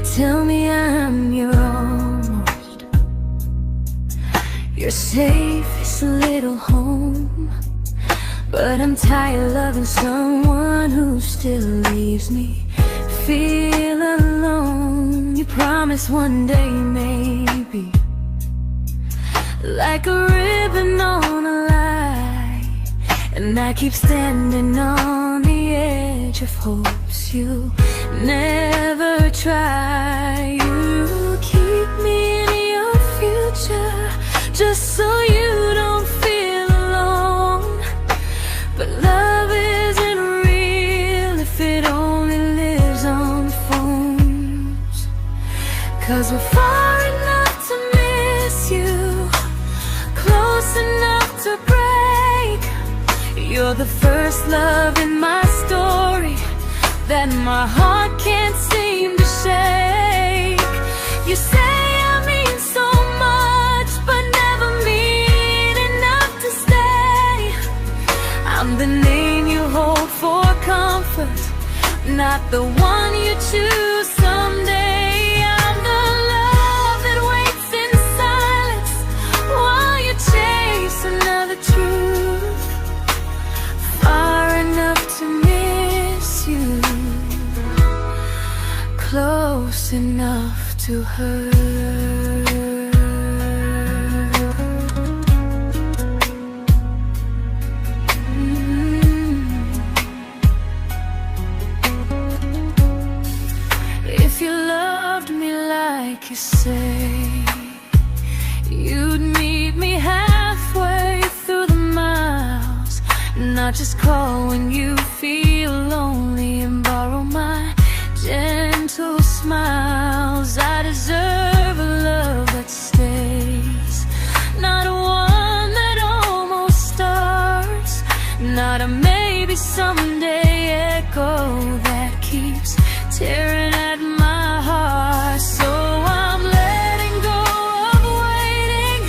tell me I'm your almost, your safest little home. But I'm tired loving someone who still leaves me feel alone. You promise one day maybe, like a ribbon on a line, and I keep standing on the edge of hopes you never try. You keep me in your future just so you don't feel alone. But love isn't real if it only lives on phones. 'Cause we're far enough to miss you, close enough to break. You're the first love in my story that my heart can't seem to shake. You say I mean so much, but never mean enough to stay. I'm the name you hold for comfort, not the one you choose someday. I'm the love that waits in silence while you chase another truth. Far enough to miss you, close enough to hurt. If you loved me like you say, you'd meet me halfway through the miles, not just call when you feel lonely and borrow my gentle smiles. I deserve a love that stays, not one that almost starts, not a maybe someday echo that keeps tearing at my heart. So I'm letting go of waiting,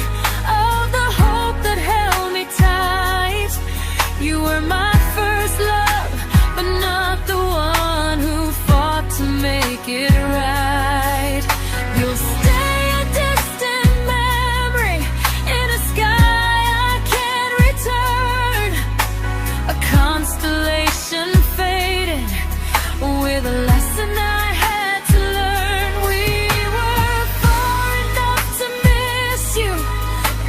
of the hope that held me tight. You were my first love, but not the one who fought to make it right. You'll stay a distant memory in a sky I can't return, a constellation faded with a lesson I had to learn. We were far enough to miss you,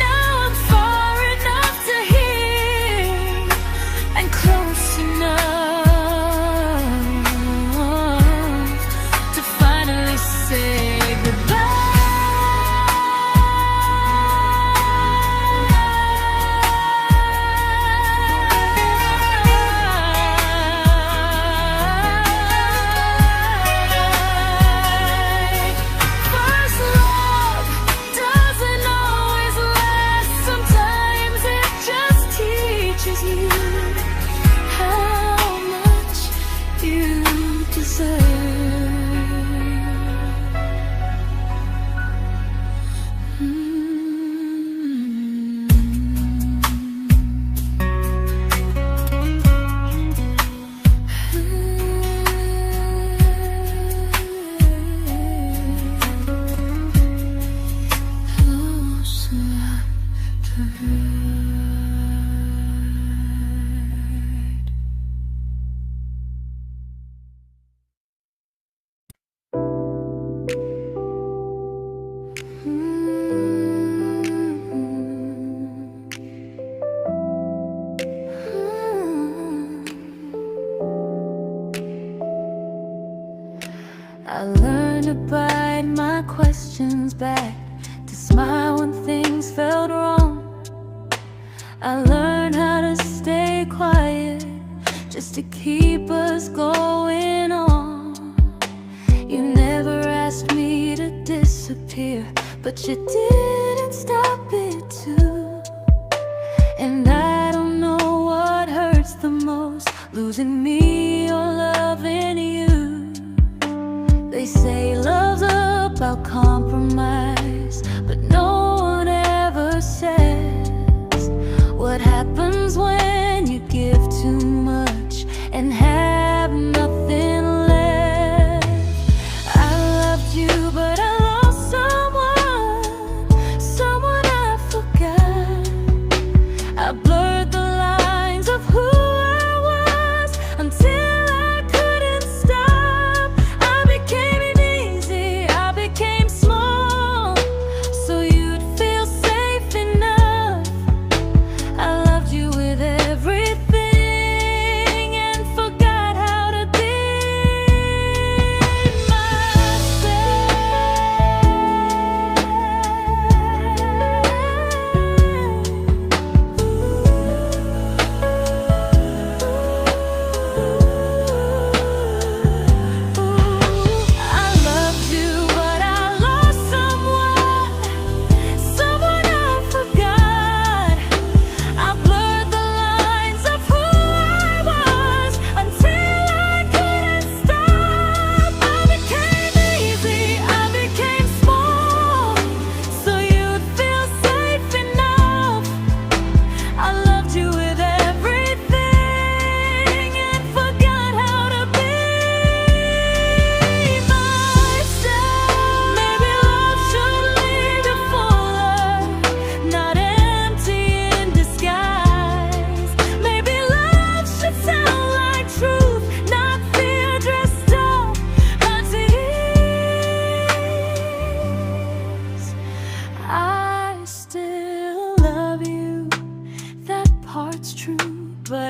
now I'm far enough to hear, and close enough to finally say goodbye. First love doesn't always last, sometimes it just teaches you how much you deserve. Close enough to hurt. I learned to bite my questions back, to smile when things felt wrong. I learned how to stay quiet just to keep us going on. You never asked me to disappear, but you didn't stop it too. And I don't know what hurts the most, losing me or loving you. They say love's about compromise, but no one ever says what happens when you give too much and have nothing left. I loved you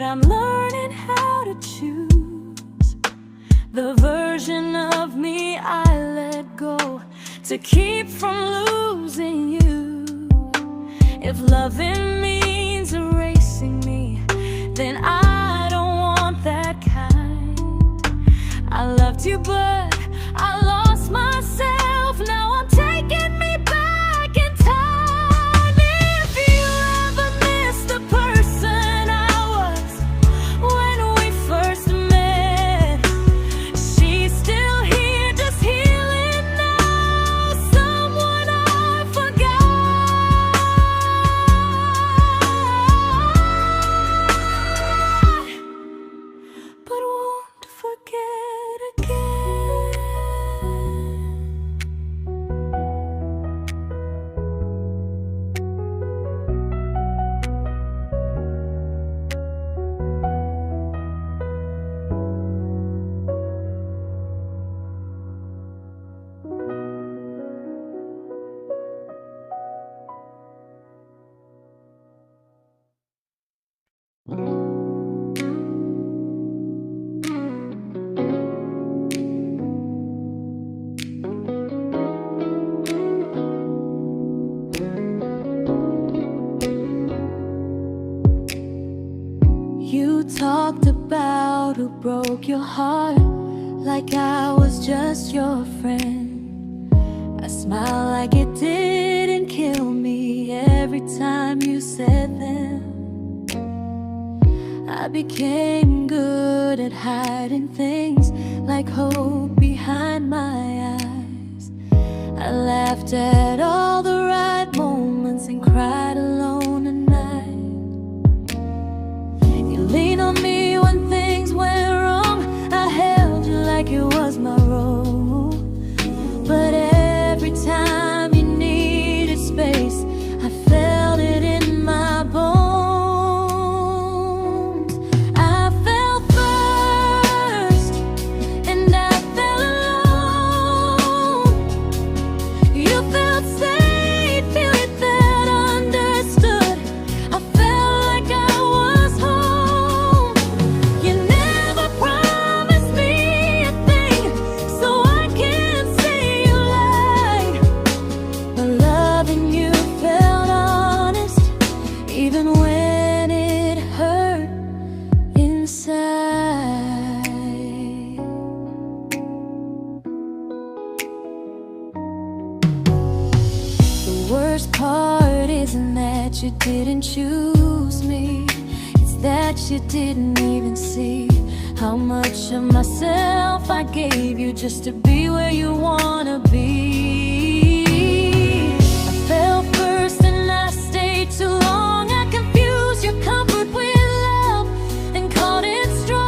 I'm learning how to choose the version of me I let go to keep from losing you. If loving means erasing me, then I don't want that kind. I loved you, but I lost myself. Now I'm taking me back in time. If you ever miss the person I was when we first met, she's still here, just healing now. Someone I forgot, but won't forget again. You talked about who broke your heart, like I was just your friend. I smiled like it didn't kill me every time you said them. I became good at hiding things like hope behind my eyes. I laughed at all the right moments and cried alone at night. You leaned on me when things went wrong. I held you like it was my role. But every time you needed space, I felt it in my bones. I fell first, and I fell alone. You felt safe, feeling that understood. I felt like I was home. You never promised me a thing, so I can't say you lied. But loving you felt honest, even when it hurt inside. The worst part isn't that you didn't choose me, it's that you didn't even see how much of myself I gave you just to be where you wanna be. I fell first and I stayed too long. I confused your comfort with love and called it strong.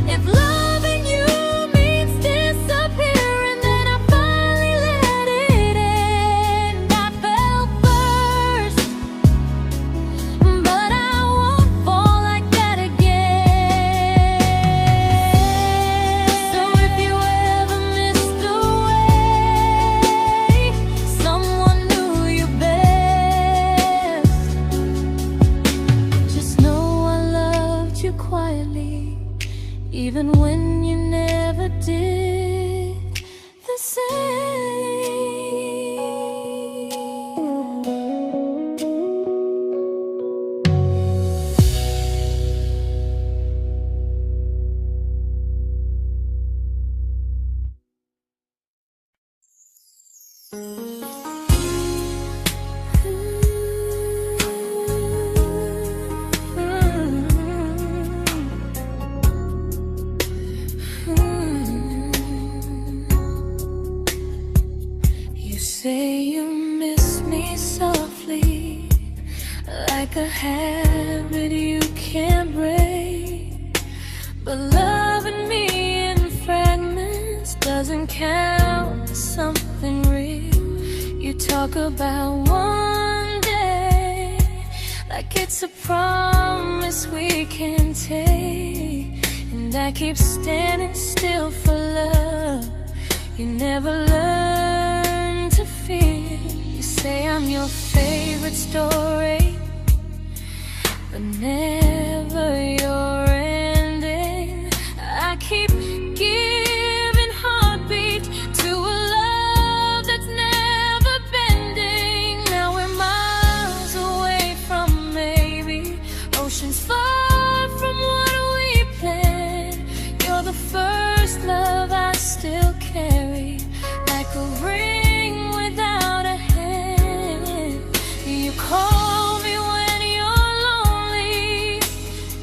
If loving you means disappearing, then I finally let it end. I fell first, but I won't fall like that again. So if you ever missed the way someone knew you best, just know I loved you quietly, even when you never did the same. You say you miss me softly, like a habit you can't break. But loving me in fragments doesn't count as something real. You talk about one day like it's a promise we can take, and I keep standing still for love. You never learn to feel. You say I'm your favorite story, but never your ending. I keep giving heartbeat to a love that's never bending. Now we're miles away from maybe, oceans far from what we planned. You're the first love I still carry, like a ring without a hand. You call me when you're lonely,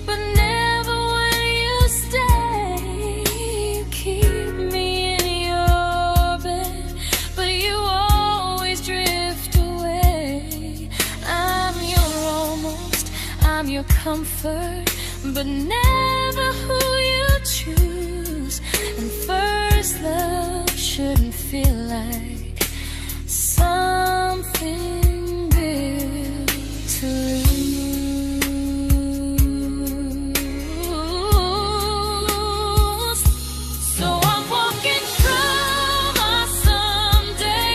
but never when you stay. You keep me in your bed, but you always drift away. I'm your almost, I'm your comfort, but never who you choose. And first love shouldn't feel like something built to lose. So I'm walking through my someday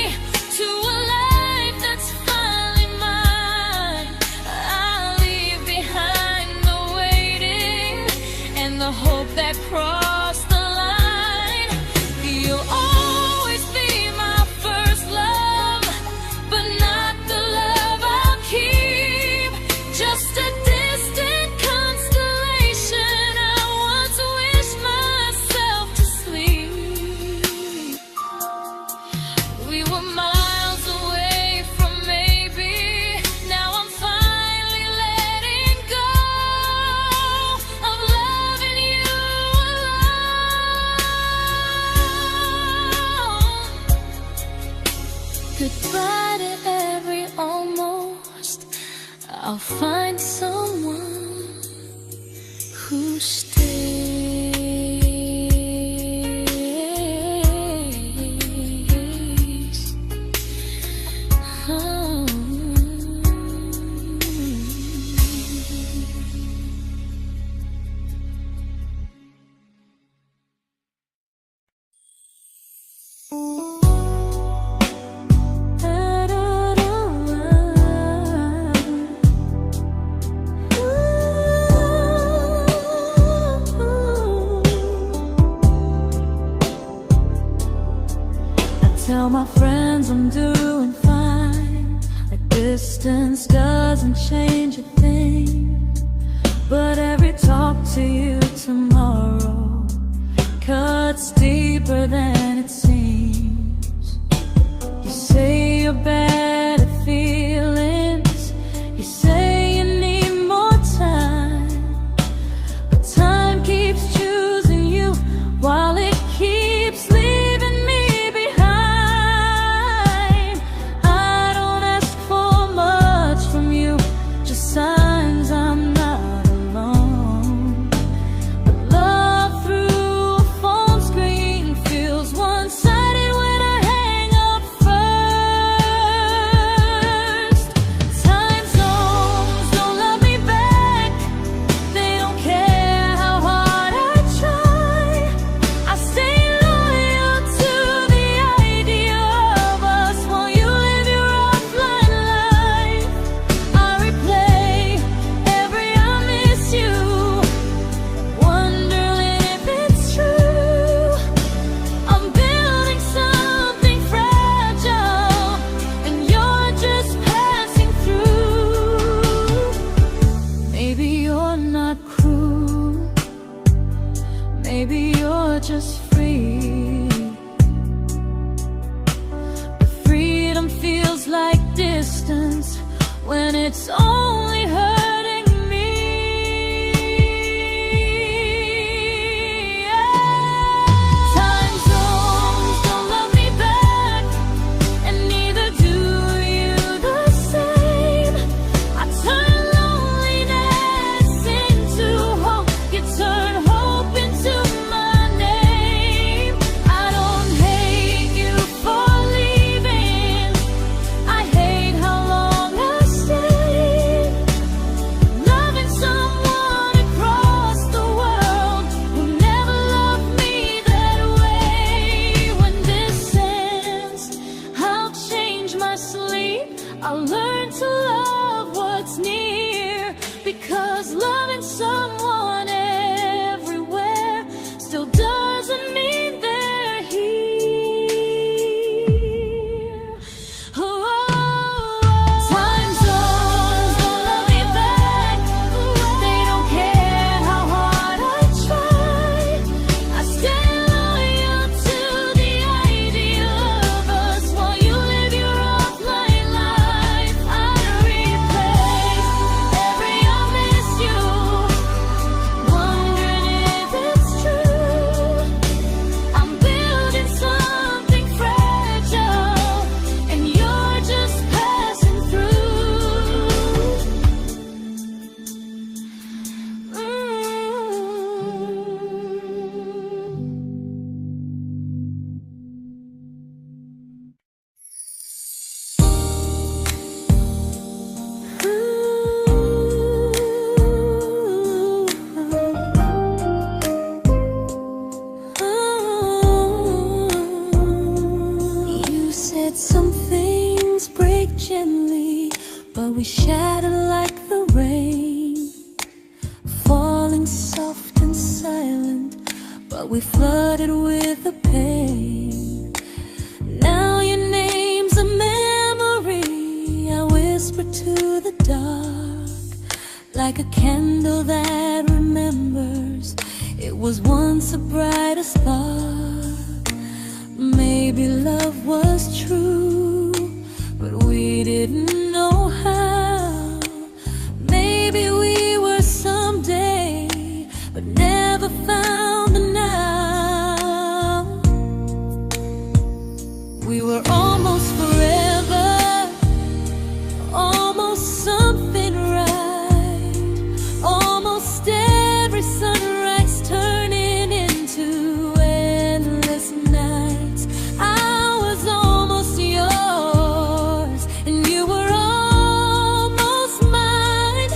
to a life that's finally mine. I'll leave behind the waiting and the hope that crossed the line. You'll always be my first love, but not the love I'll keep. Just a distant constellation I once wished myself to sleep. We were miles away from maybe, now I'm finally letting go of loving you alone. Goodbye to every almost, I'll find someone who stays. Oh. Tell my friends I'm doing fine, like distance doesn't change a thing. But every talk to you tomorrow cuts deeper than it seems. You say you're bad at feelings, you say you need more time, but time keeps choosing you while it keeps leaving me behind. I don't ask for much from you, just signs I'm not alone. But love through a phone screen feels one-sided when I hang up first. Time zones don't love me back, they don't care how hard I try. I stay loyal to the idea of us while you live your offline life. I replay every I miss you, wondering if it's true. I'm building something fragile, and you're just passing through. Maybe you're not cruel, maybe you're just free. But freedom feels like distance when it's only hurting me. Time zones don't love me back, and neither do you the same. I turn loneliness into hope, you turn hope into my name. I don't hate you for leaving, I hate how long I stayed. we shattered like the rain, falling soft and silent, but we flooded with the pain. Now your name's a memory I whisper to the dark, like a candle that remembers it was once a brighter spark. Maybe love was true, but we didn't know how. Maybe we were someday, but never found the now. We were almost forever, almost something right, almost every sunrise turning into endless nights. I was almost yours, and you were almost mine,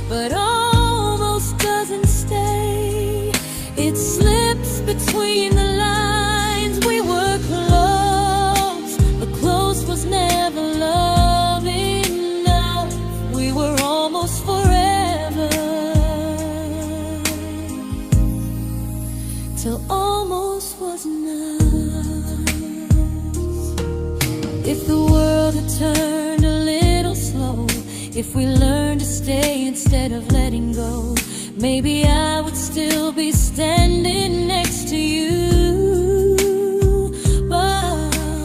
but almost doesn't stay. It slips between the lines. We were close, but close was never love enough. We were almost forever, till almost was enough. If the world had turned a little slow, if we learned to stay instead of letting go, maybe I would still be standing next to you.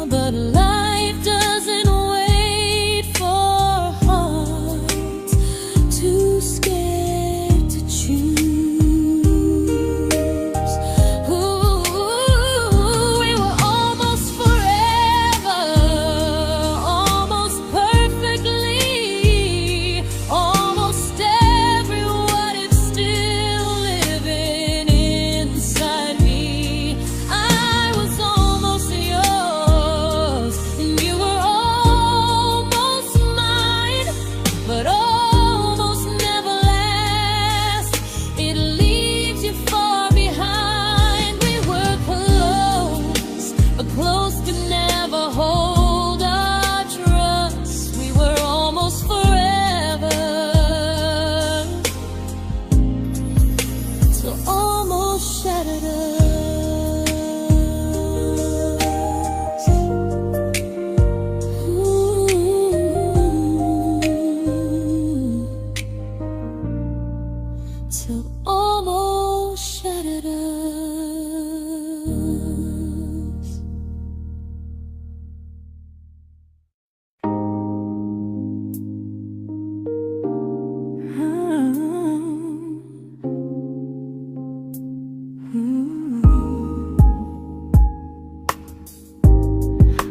But life doesn't wait for hearts too scared to choose. Ooh, we were almost forever, almost perfectly, almost every what if still living inside me. I was almost yours, and you were almost mine, but almost never lasts. It leaves you far behind. We were close, but close could never hold our trust. We were almost forever, till almost shattered us. Ooh, till almost shattered us.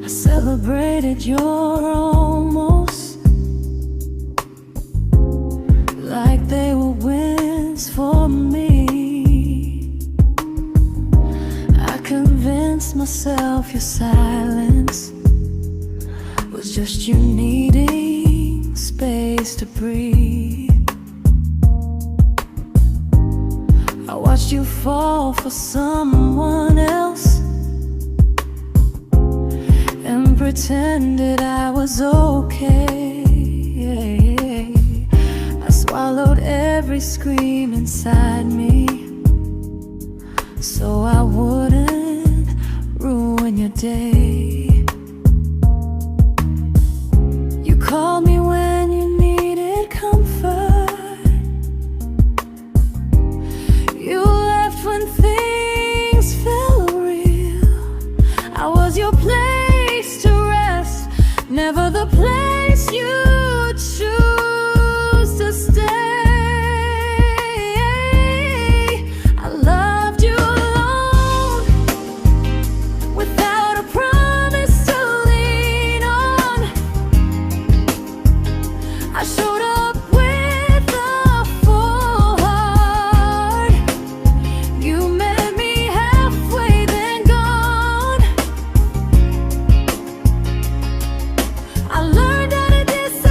I celebrated your almost like they were wins for me. I convinced myself your silence was just you needing space to breathe. I watched you fall for someone else and pretended I was okay. I swallowed every scream inside me so I wouldn't ruin your day. You called me when you needed comfort. You left when things felt real. I was your place to rest, never the place you choose to stay. I loved you alone, without a promise to lean on. I showed up with a full heart. You met me halfway, then gone. I learned how to disappear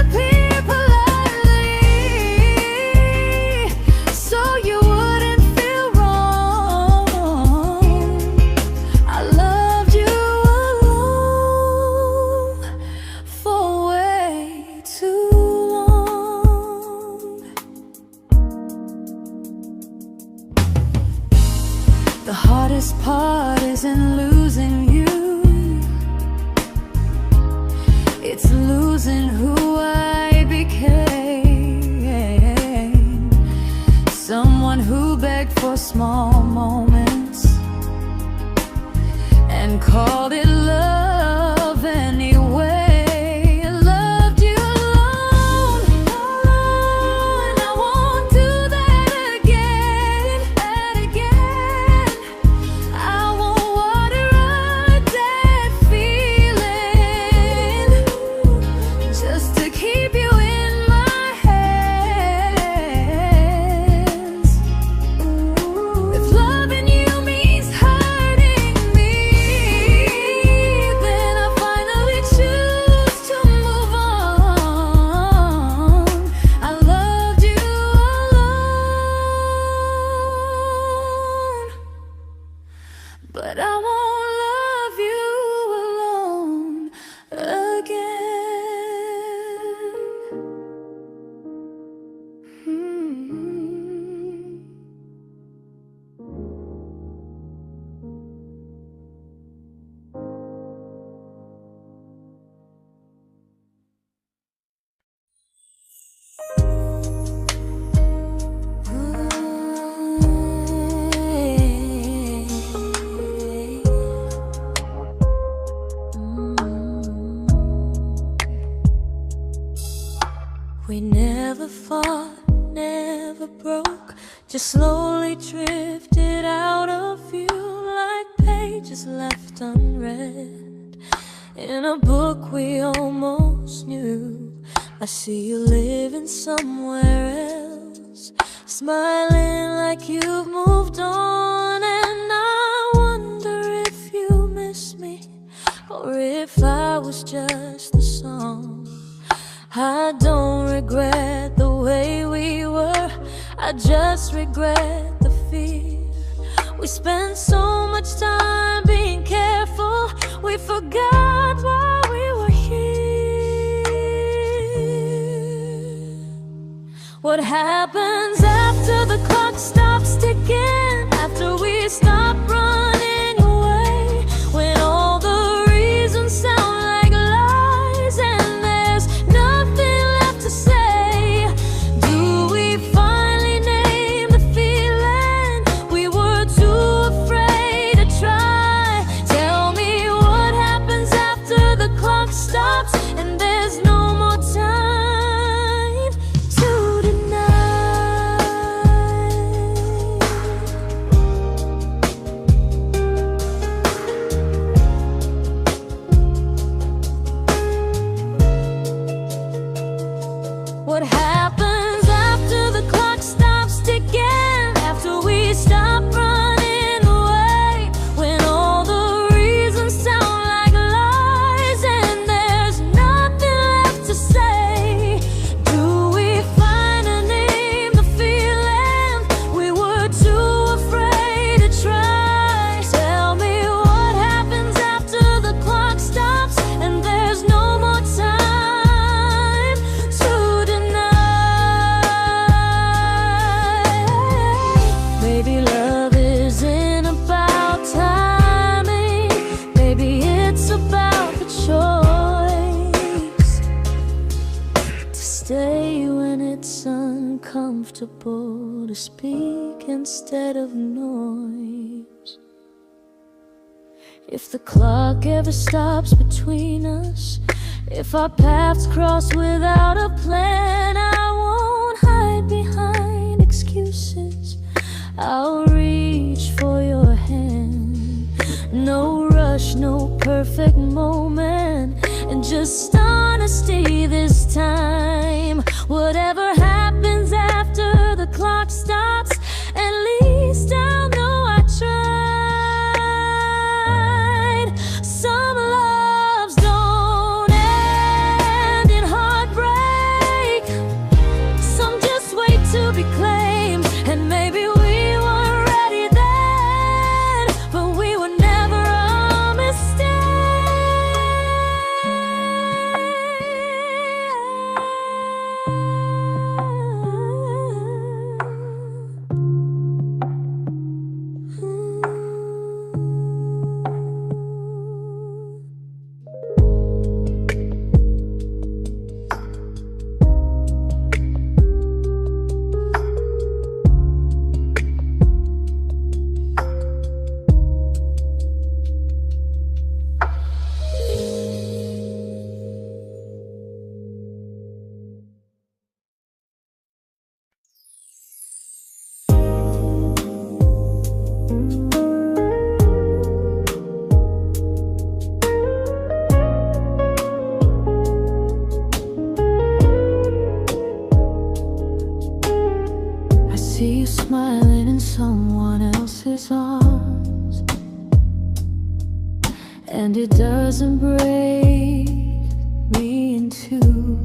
heart isn't losing you, it's losing who I became. Someone who begged for small moments and called it love anyway. Loved you alone, and I won't do that again, and again. I won't water a dead feeling just to keep you in my hands. If loving you means hurting me, then I finally choose to move on. I loved you alone, but I won't love you alone again. We never fought, never broke, just slowly drifted out of view like pages left unread in a book we almost knew. I see you living somewhere else, smiling like you've moved on, and I wonder if you miss me or if I was just a song. I don't regret the way we were, I just regret the fear. We spent so much time being careful, we forgot why we were here. What happens after the clock stops ticking, after we stop running away, when all the reasons sound like lies and there's nothing left to say? Do we finally name the feeling we were too afraid to try? Tell me what happens after the clock stops and there's no more time to deny. What happens after the clock stops ticking, after we stop running away, when all the reasons sound like lies and there's nothing left to say? Do we finally name the feeling we were too afraid to try? Tell me what happens after the clock stops and there's no more time to deny. Maybe love isn't about timing, maybe it's about the choice to stay when it's uncomfortable, to speak instead of noise. If the clock ever stops between us, if our paths cross without a plan, I won't hide behind excuses, I'll reach for your hand. No rush, no perfect moment, and just honesty this time. Whatever happens after the clock stops, at least I'll know I tried. Some loves don't end in heartbreak, some just wait to be claimed, and maybe we weren't ready then, but we were never a mistake. and it doesn't break me in two.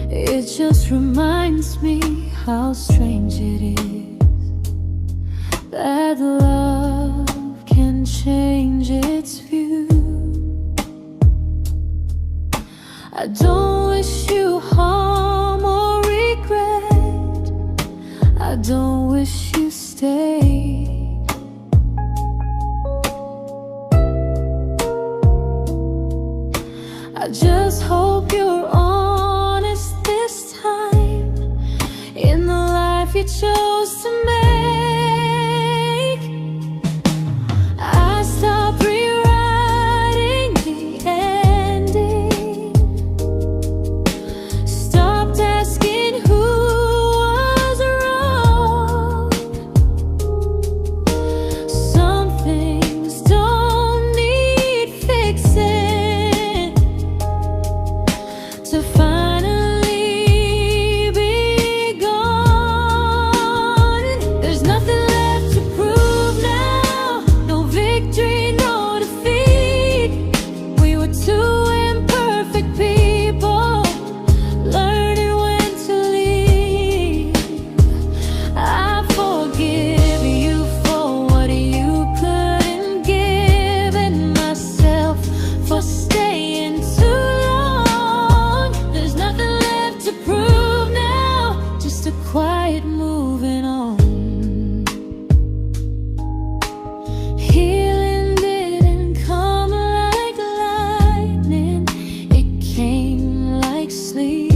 It just reminds me how strange it is that love can change its view. I don't wish you harm or regret. I don't wish you stay. I just hope you're honest this time in the life you chose to make. I stopped rewriting the ending, stopped asking who was wrong. Some things don't need fixing to finally be gone. There's nothing left to prove now, no victory, no defeat. We were two imperfect people, learning when to leave. I forgive you for what you couldn't give, and myself for staying too long. There's nothing left to prove now, just a quiet moving on. Healing didn't come like lightning, it came like sleep.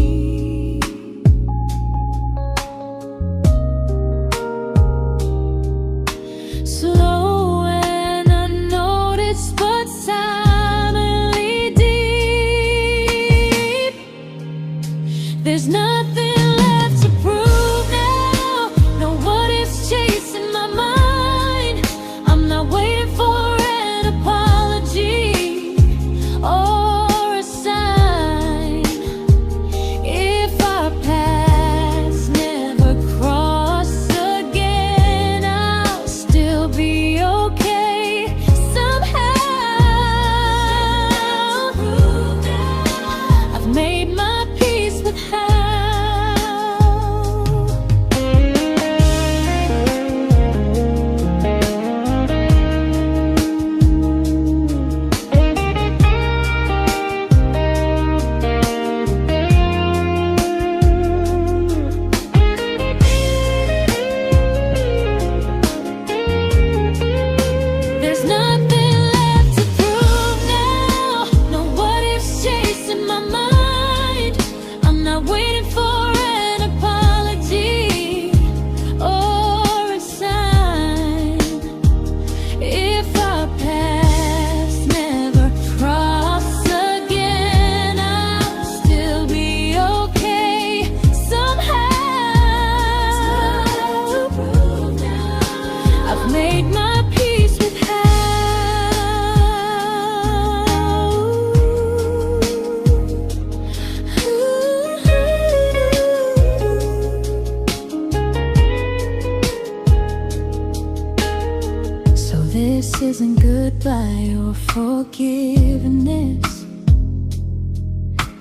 Slow and unnoticed, but silently deep. There's nothing left to prove now, no what ifs chasing my mind. I'm not waiting for an apology or a sign. If our paths never cross again, I'll still be okay somehow. I've made my peace with how. There's nothing left to prove now, no what ifs chasing my mind. I'm not waiting for an apology or a sign. If our paths never cross again, I'll still be okay somehow. I've made my peace with how. So this isn't goodbye or forgiveness,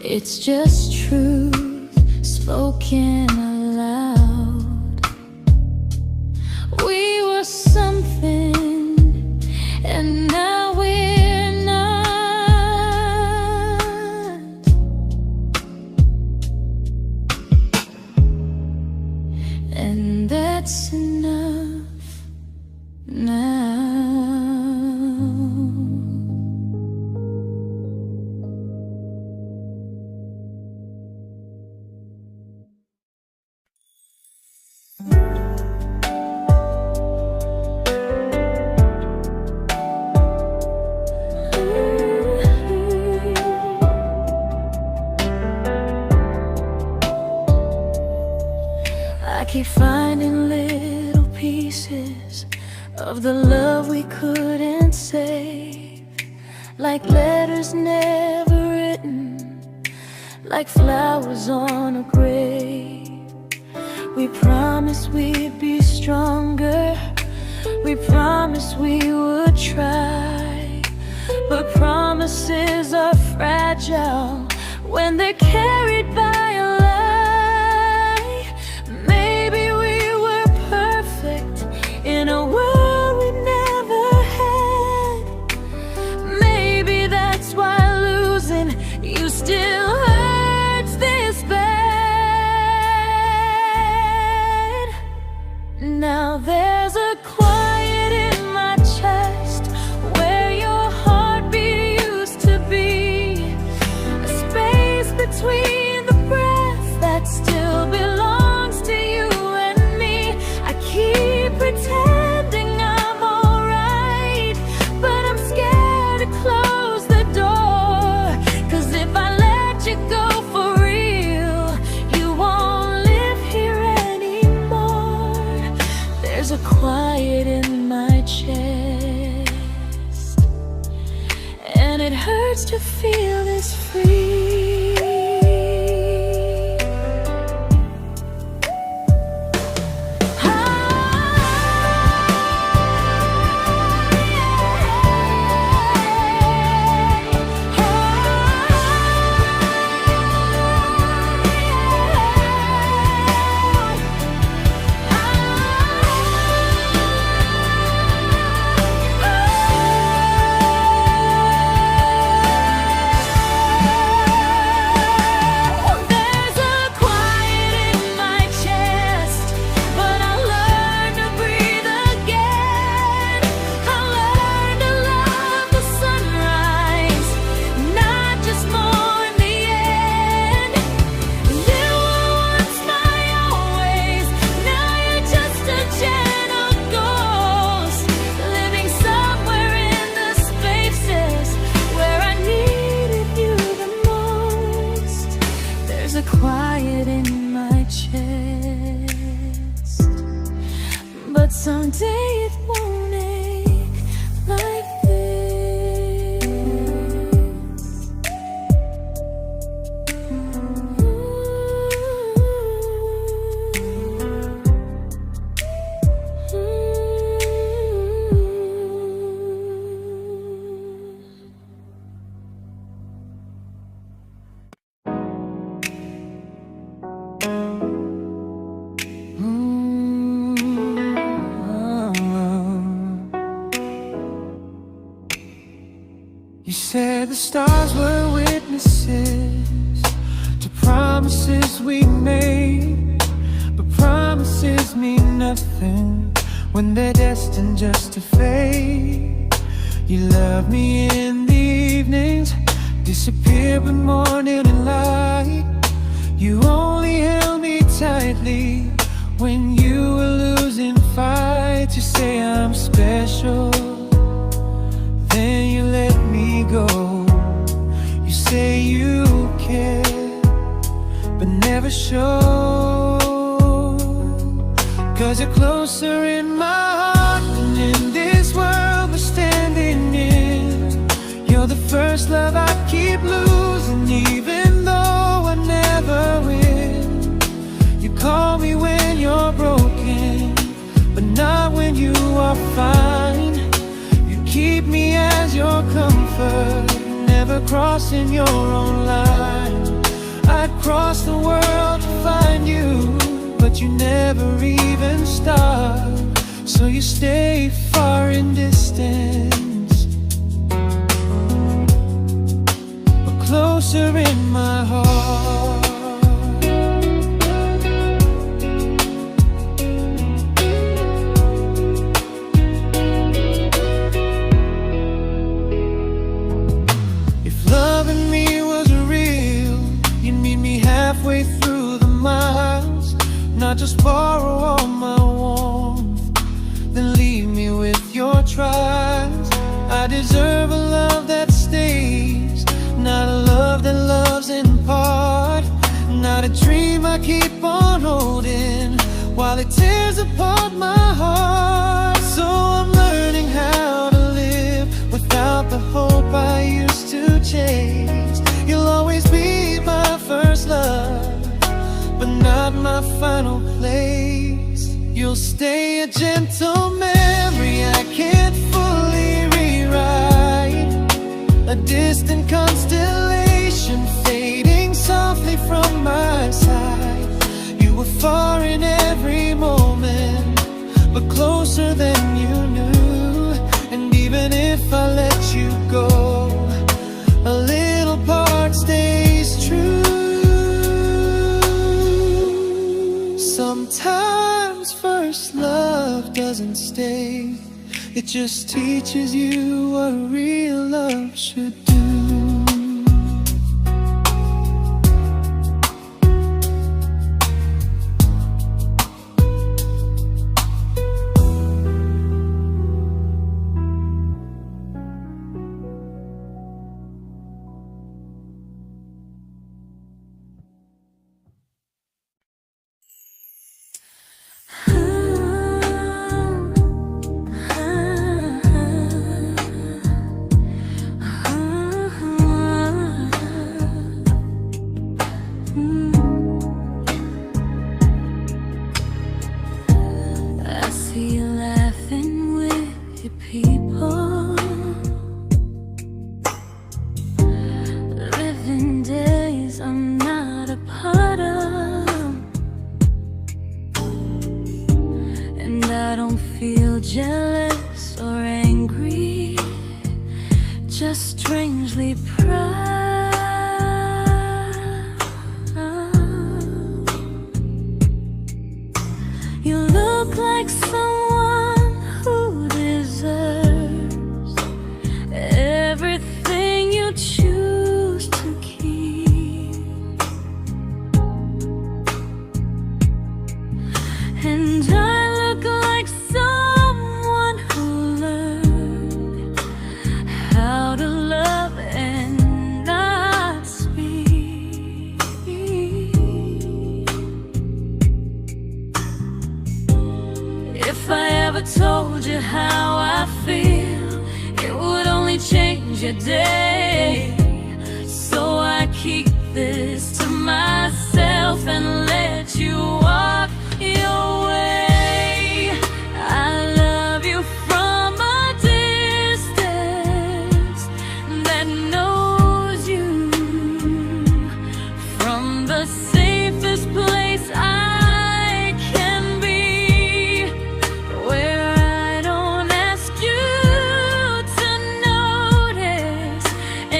it's just truth spoken aloud. We were something, and now we're not. And that's enough now. I keep finding little pieces of the love we couldn't save, like letters never written, like flowers on a grave. We promised we'd be stronger, We promised we would try, but promises are fragile when they're carried by a lie. Maybe we were perfect in a world we never had. Maybe that's why losing you still hurts this bad. Now there's a quiet in my chest where your heartbeat used to be, a space between the breath that still belongs to you and me. I keep pretending I'm alright, but I'm scared to close the door. 'Cause if I let you go for real, you won't live here anymore. There's a quiet in my chest, and it hurts to feel this free. There's a quiet in my chest, but someday it won't ache like this. You said the stars were witnesses to promises we made, but promises mean nothing when they're destined just to fade. You love me in the evenings, disappear when morning and light. You only held me tightly when you were losing fights. You say I'm special, then you let me go. You say you care, but never show. 'Cause you're closer in my heart than in this world we're standing in. You're the first love I keep losing, even though I never win. You call me when you're broken, but not when you are fine. Keep me as your comfort, never crossing your own line. I'd cross the world to find you, but you never even start. So you stay far in distance, but closer in my heart. Halfway through the miles, not just borrow all my warmth, then leave me with your trials. I deserve a love that stays, not a love that loves in part. Not a dream I keep on holding while it tears apart my heart. So I'm learning how to live without the hope I used to chase. You'll always be my first love, but not my final place. You'll stay a gentle memory distant constellation fading softly from my side. You were far in every moment, but closer than you knew. And even if I let you go, a little part stays true. Sometimes first love doesn't stay, it just teaches you what real love should do. Jealous or angry, just strangely proud. You look like someone who deserves everything you choose to keep. And I look like someone who learned how to love and not speak. If I ever told you how I feel, it would only change your day. So I keep this to myself and let you walk your way. I love you from a distance that knows you, from the safest place I can be, where I don't ask you to notice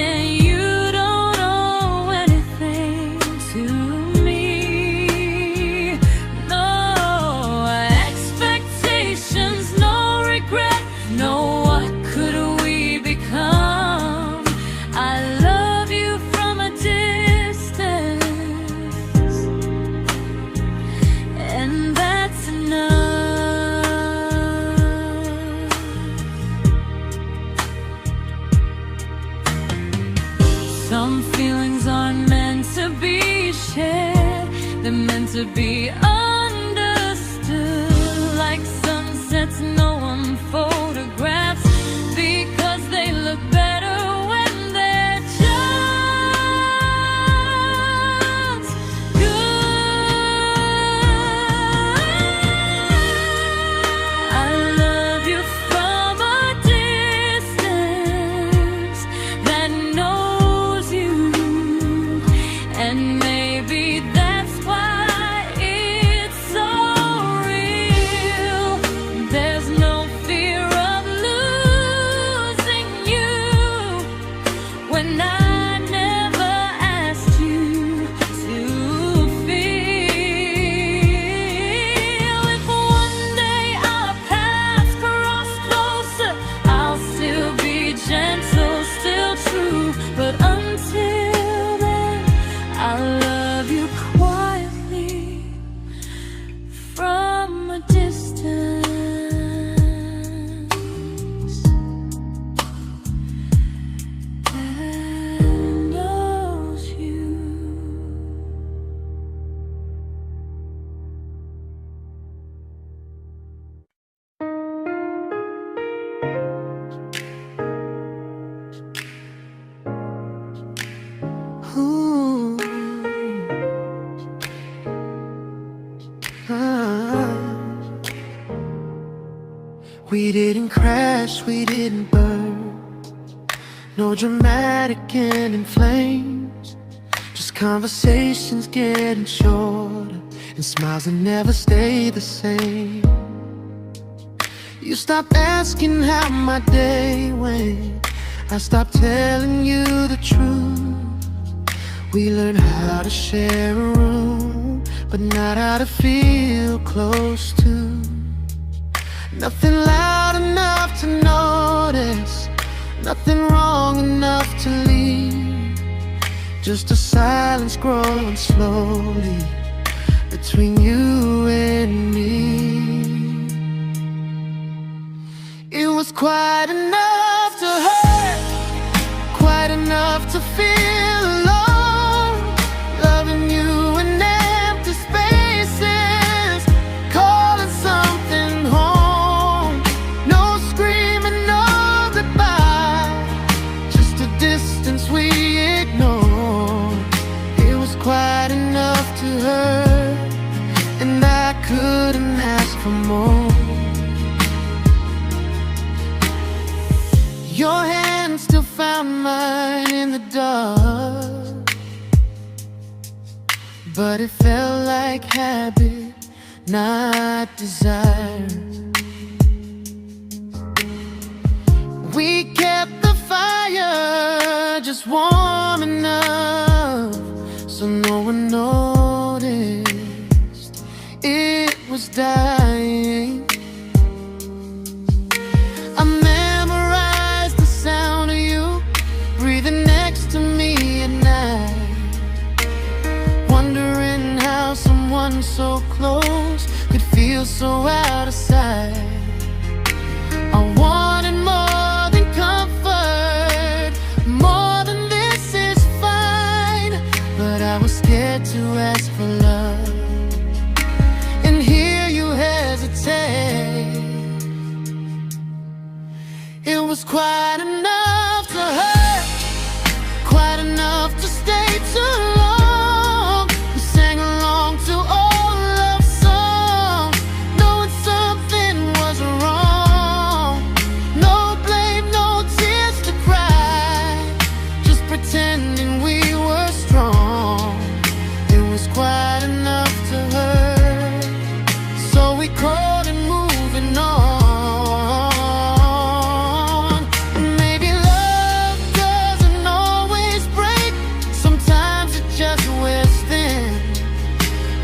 and you don't owe anything to me. No expectations, no regret, no what could we become. I love you from a distance, and that's enough. Some feelings aren't meant to be shared, they're meant to be understood. Like sunsets no one photographs, because they look better when they're just good. I love you from a distance that knows you, and maybe that's why it's so real. There's no fear of losing you when I never asked you to feel. If one day our paths cross closer, I'll still be gentle, still true. But until then, I love you quietly from a distance that knows you. Ooh. Ah. We didn't crash, we didn't burn. No dramatic ending flames, just conversations getting shorter, and smiles that never stay the same. You stopped asking how my day went, I stopped telling you the truth. We learned how to share a room, but not how to feel close to. Nothing loud enough to notice, nothing wrong enough to leave. Just a silence growing slowly between you and me. It was quite enough to hurt, quite enough to feel alone. Loving you in empty spaces, calling something home. No screaming, no goodbye, just a distance we ignored. It was quite enough to hurt, and I couldn't ask for more. Your hand still found mine in the dark, but it felt like habit, not desire. We kept the fire just warm enough so no one noticed it was dying. I memorized the sound of you breathing next to me at night, wondering how someone so close could feel so out of sight. I wanted more than comfort, more than this is fine, but I was scared to ask for love, and here you hesitate. It was quite enough to hurt, quite enough to stay too long. We sang along to old love songs, knowing something was wrong. No blame, no tears to cry, just pretending we were strong. It was quite enough to hurt, so we called it moving on.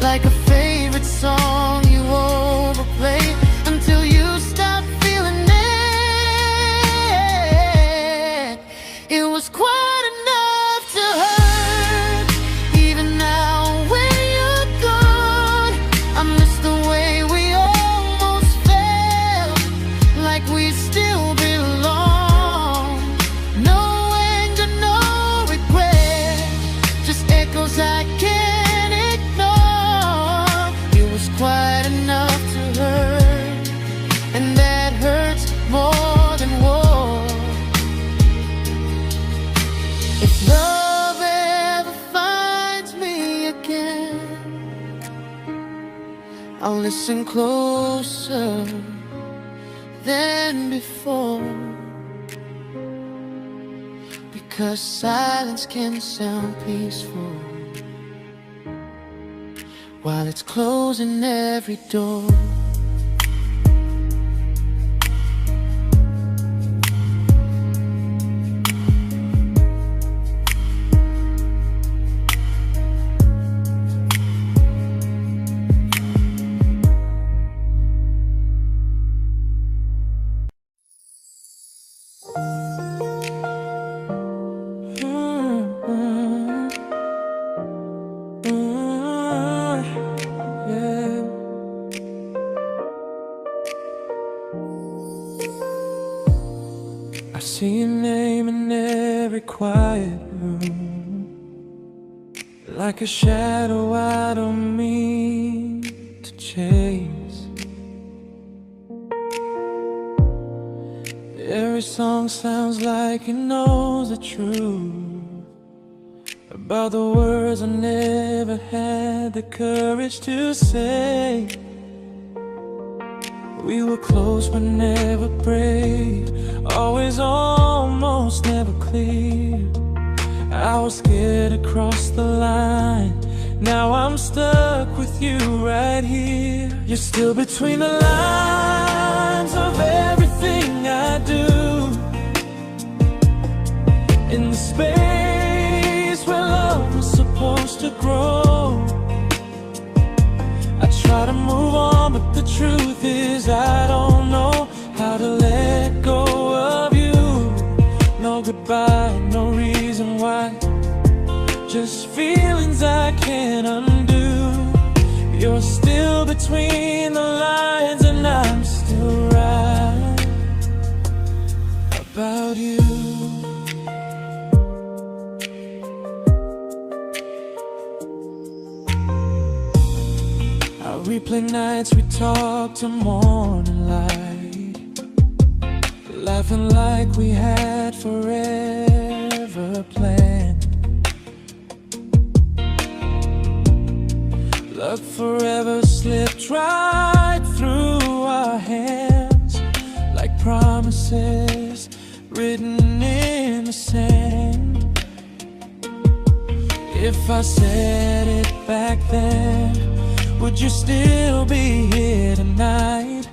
Like a favorite song you overplay until you stop feeling it. It was quite enough to hurt. Even now when you're gone, I miss the way we almost felt, like we still belong. No anger, no regret, just echoes I can't ignore. Quite enough to hurt, and that hurts more than war. If love ever finds me again, I'll listen closer than before, because silence can sound peaceful while it's closing every door. I see your name in every quiet room, like a shadow I don't mean to chase. Every song sounds like it knows the truth about the words I never had the courage to say. We were close but never brave, always almost, never close. clear. I was scared to cross the line. Now I'm stuck with you right here. You're still between the lines of everything I do. In the space where love was supposed to grow. I try to move on, but the truth is I don't know how to let go of you. No goodbye, no reason why. Just feelings I can't undo. You're still between the lines, and I'm still right about you. I replay nights we talk till morning light, laughing like we had forever planned. Luck forever slipped right through our hands, like promises written in the sand. If I said it back then, would you still be here tonight?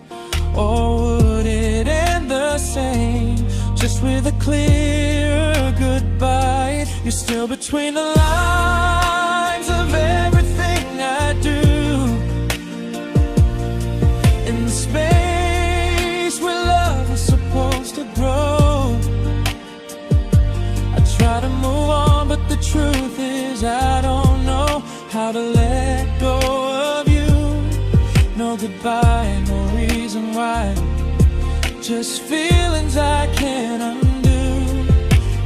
Or would it end the same, just with a clear goodbye? You're still between the lines of everything I do. In the space where love was supposed to grow. I try to move on, but the truth is I don't know how to let go of you. No goodbye, no reason why. Just feelings I can't undo.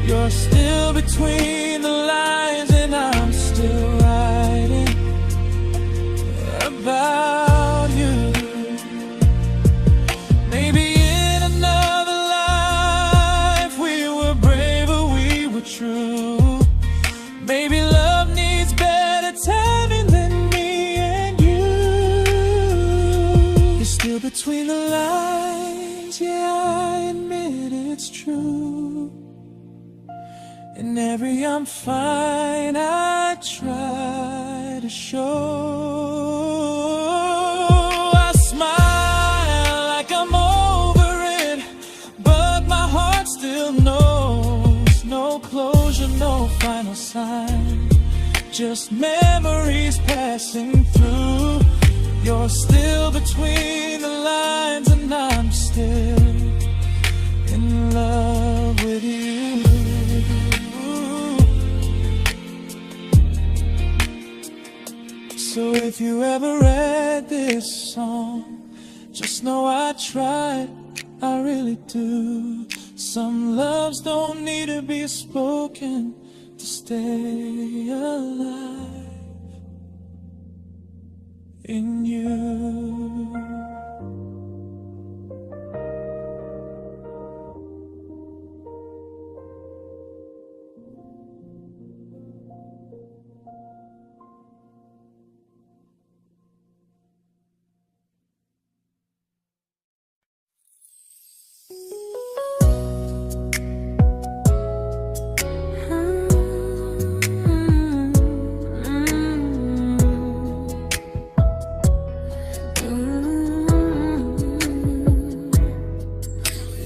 You're still between the lines, and I'm still writing about you. Maybe in another life we were braver, we were true. Maybe love needs better timing than me and you. You're still between the lines, yeah, I admit it's true. In every I'm fine I try to show. I smile like I'm over it, but my heart still knows. No closure, no final sign, just memories passing through. You're still between the lines, and I'm still in love with you. So if you ever read this song, just know I tried, I really do. Some loves don't need to be spoken to stay alive in you.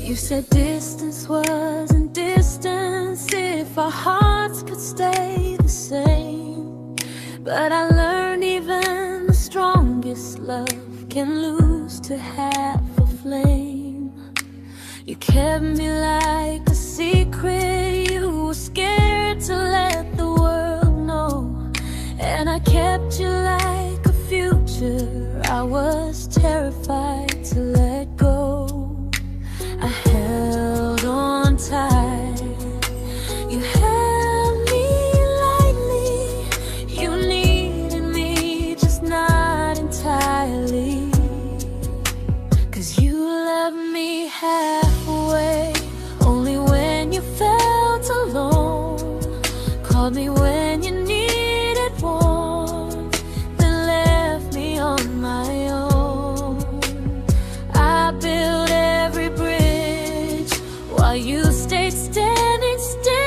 You said distance wasn't distance if our hearts could stay the same. But I learned even the strongest love can lose to half a flame. You kept me like a secret you were scared to let the world know. And I kept you like a future I was terrified to let go. I held on tight, you held me lightly. You needed me, just not entirely. 'Cause you loved me halfway, only when you felt alone. Called me when you needed warmth, then left me on my own. I built every bridge while you stayed standing still.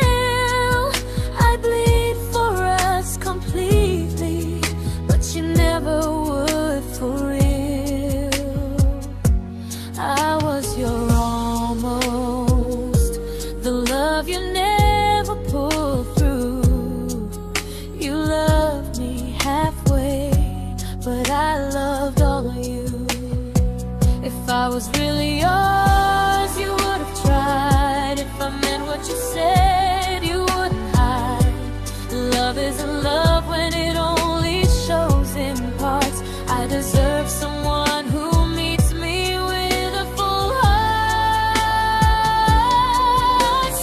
love you never pulled through. You loved me halfway, but I loved all of you. If I was really yours, you would have tried. If I meant what you said, you wouldn't hide. Love isn't love when it only shows in parts. I deserve someone who meets me with a full heart.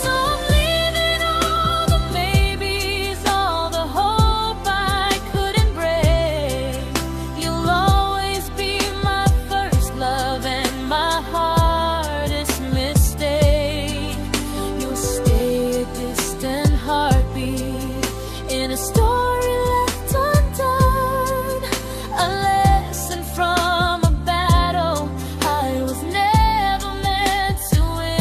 So I'm leaving all the maybes, all the hope I couldn't break. You'll always be my first love and my hardest mistake. You'll stay a distant heartbeat in a story left undone, a lesson from a battle I was never meant to win.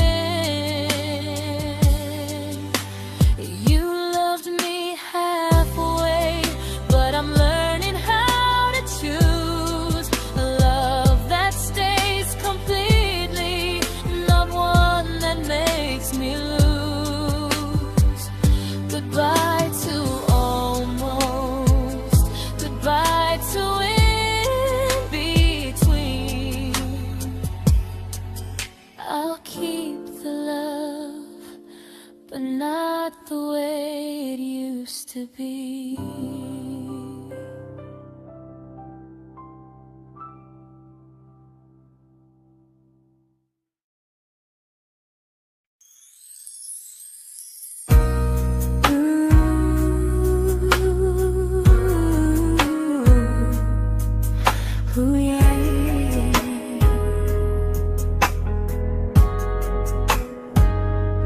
You loved me halfway, but I'm learning how to choose a love that stays completely, not one that makes me lose. Goodbye to almost, goodbye to in between. I'll keep the love, but not the way it used to be. Ooh, yeah, yeah.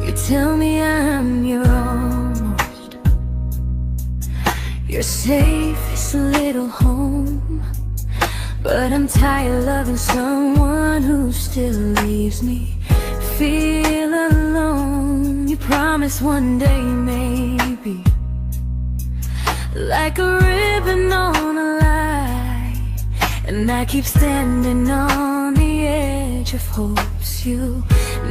You tell me I'm your almost, your safest little home, but I'm tired loving someone who still leaves me feel alone. You promise one day maybe, like a ribbon on a line, and I keep standing on the edge of hopes you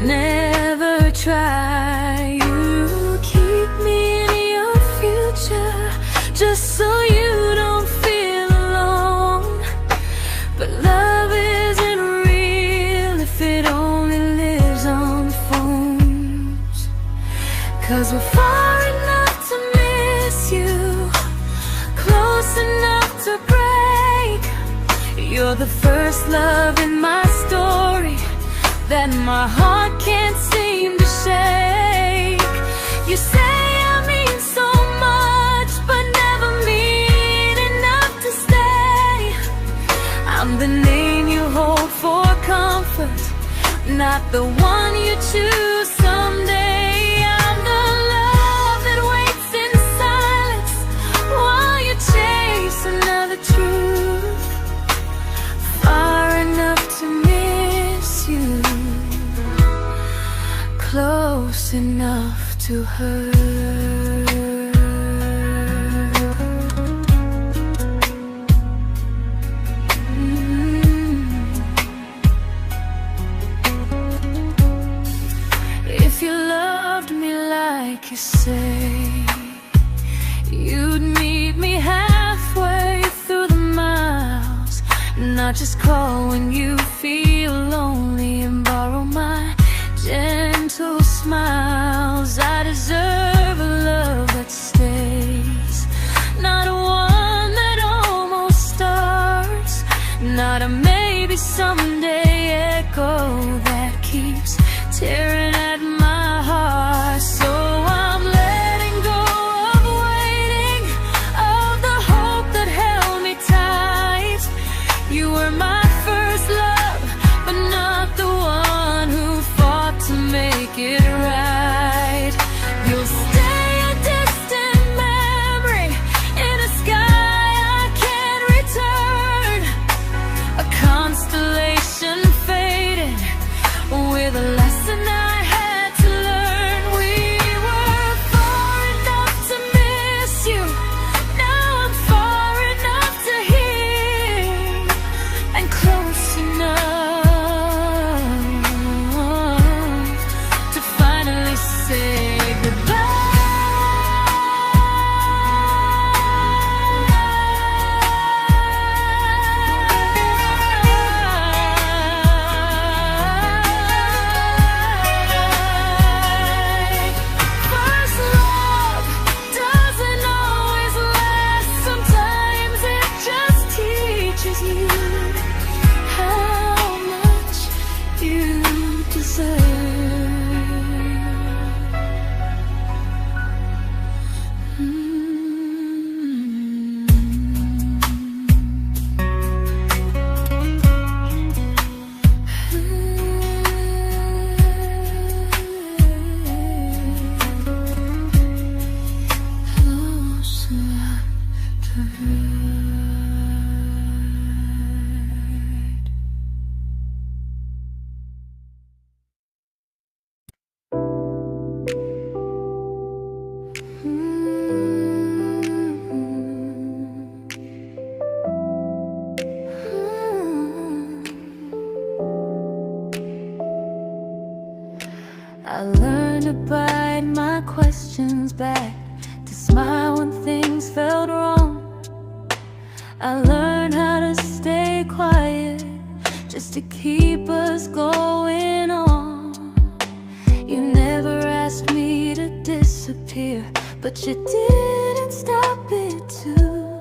never try. You keep me in your future just so you don't feel alone. But love isn't real if it only lives on phones. 'Cause we're far enough to miss you, close enough to break. You're the first love in my story that my heart can't seem to shake. You say I mean so much, but never mean enough to stay. I'm the name you hold for comfort, not the one you choose someday. I'm the love that waits in silence while you chase another truth. Far enough to miss you, close enough to hurt. If you loved me like you say, you'd meet me halfway through the miles, not just call when you feel lonely and borrow my gentle smiles. I deserve a love that stays, not one that almost starts, not a maybe someday echo that keeps tearing at my heart. So I'm letting go of waiting, of the hope that held me tight. You were my first love, but not the one I learned to bite my questions back, to smile when things felt wrong. I learned how to stay quiet, just to keep us going on. You never asked me to disappear, but you didn't stop it too.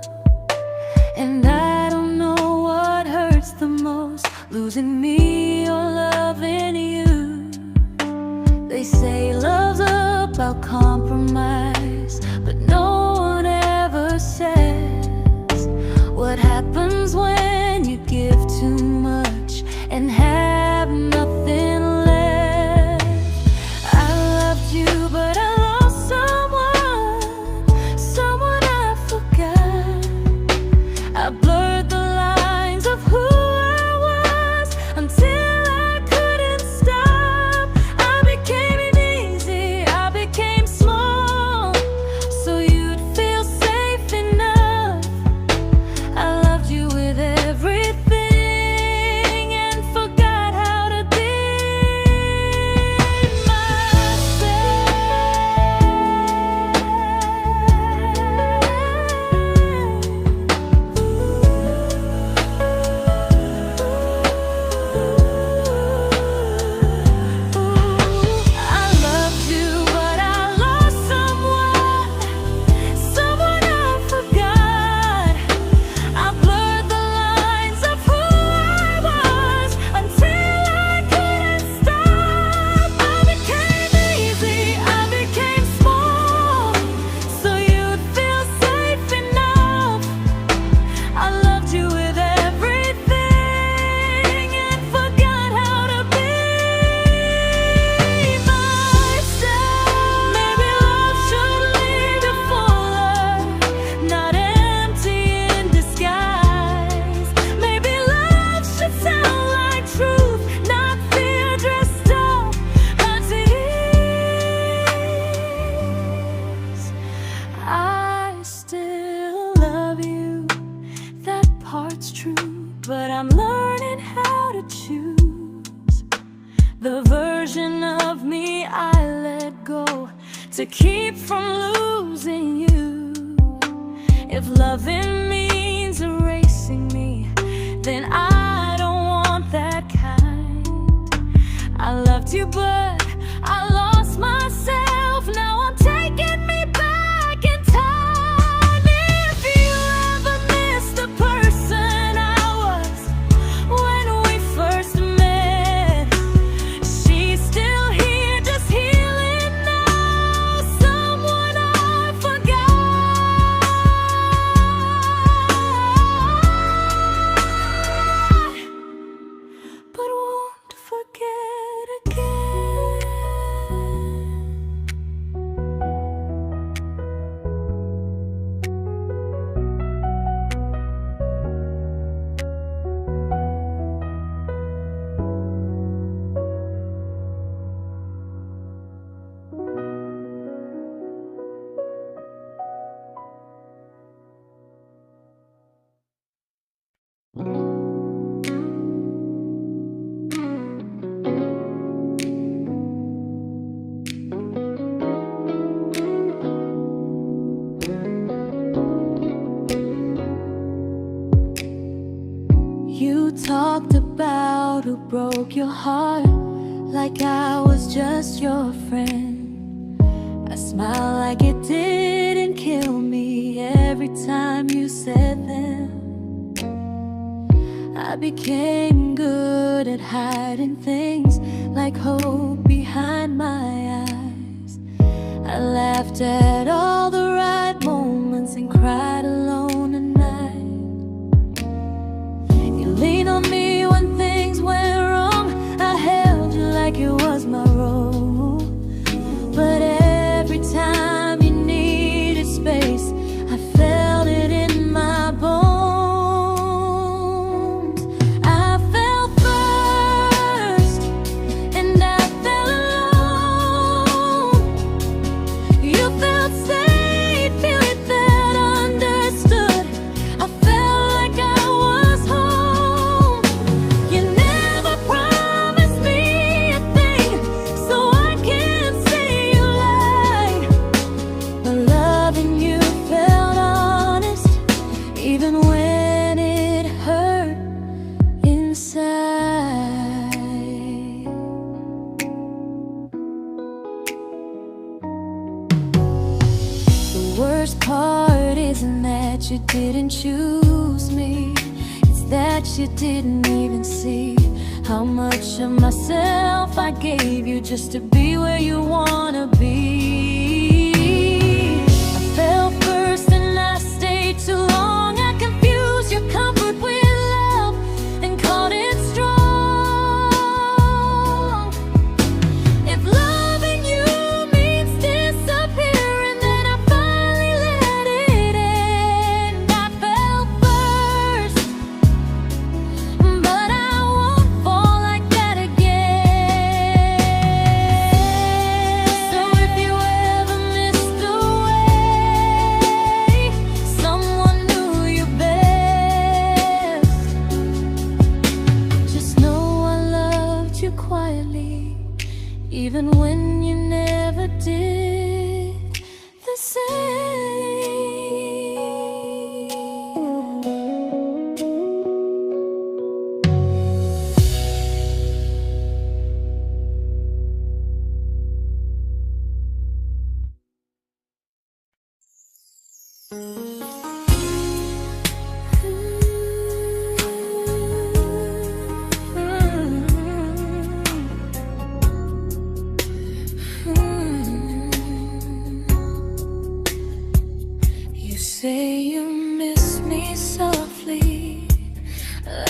And I don't know what hurts the most, losing me or loving you. They say love's about compromise, but no one ever says what happens when you give too much and have nothing left. I loved you, but I lost someone I forgot. I blurred the lines of who I was until I couldn't stop. I became easy, I became small, so you'd feel safe enough. I loved you with everything and forgot how to be I loved you, but I lost someone I forgot. I blurred the lines of who I was until I couldn't stop. I became easy, I became small, so you'd feel safe enough. I loved you with everything and forgot how to be myself. Maybe love should lead you fuller, not empty in disguise. Maybe love should sound like truth, not fear dressed up as ease. I still love you, that part's true, but I'm learning how to choose the version of me I let go to keep from losing you. If loving means erasing me, then I don't want that kind. I loved you, but I lost myself. Now I'm taking me back in time. If you ever missed the person I was when we first met, she's still here, just healing now. Someone I forgot, but won't forget again. You talked about who broke your heart, like I was just your friend. I smile like it didn't kill me every time you said them. I became good at hiding things like hope behind my eyes. I laughed at all the right moments and cried alone at night. You leaned on me when things went wrong. I held you like it was my role. But every time you needed space, I felt it in my bones. I fell first, and I fell alone. You felt safe. worst part isn't that you didn't choose me, it's that you didn't even see how much of myself I gave you just to be where you wanna be. I fell first and I stayed too long. I confused your comfort with love and called it strong. If loving you means disappearing, then I finally let it end. I fell first, but I won't fall like that again. So if you ever missed the way someone knew you best, just know I loved you quietly, even when you never did the same. You say you miss me softly,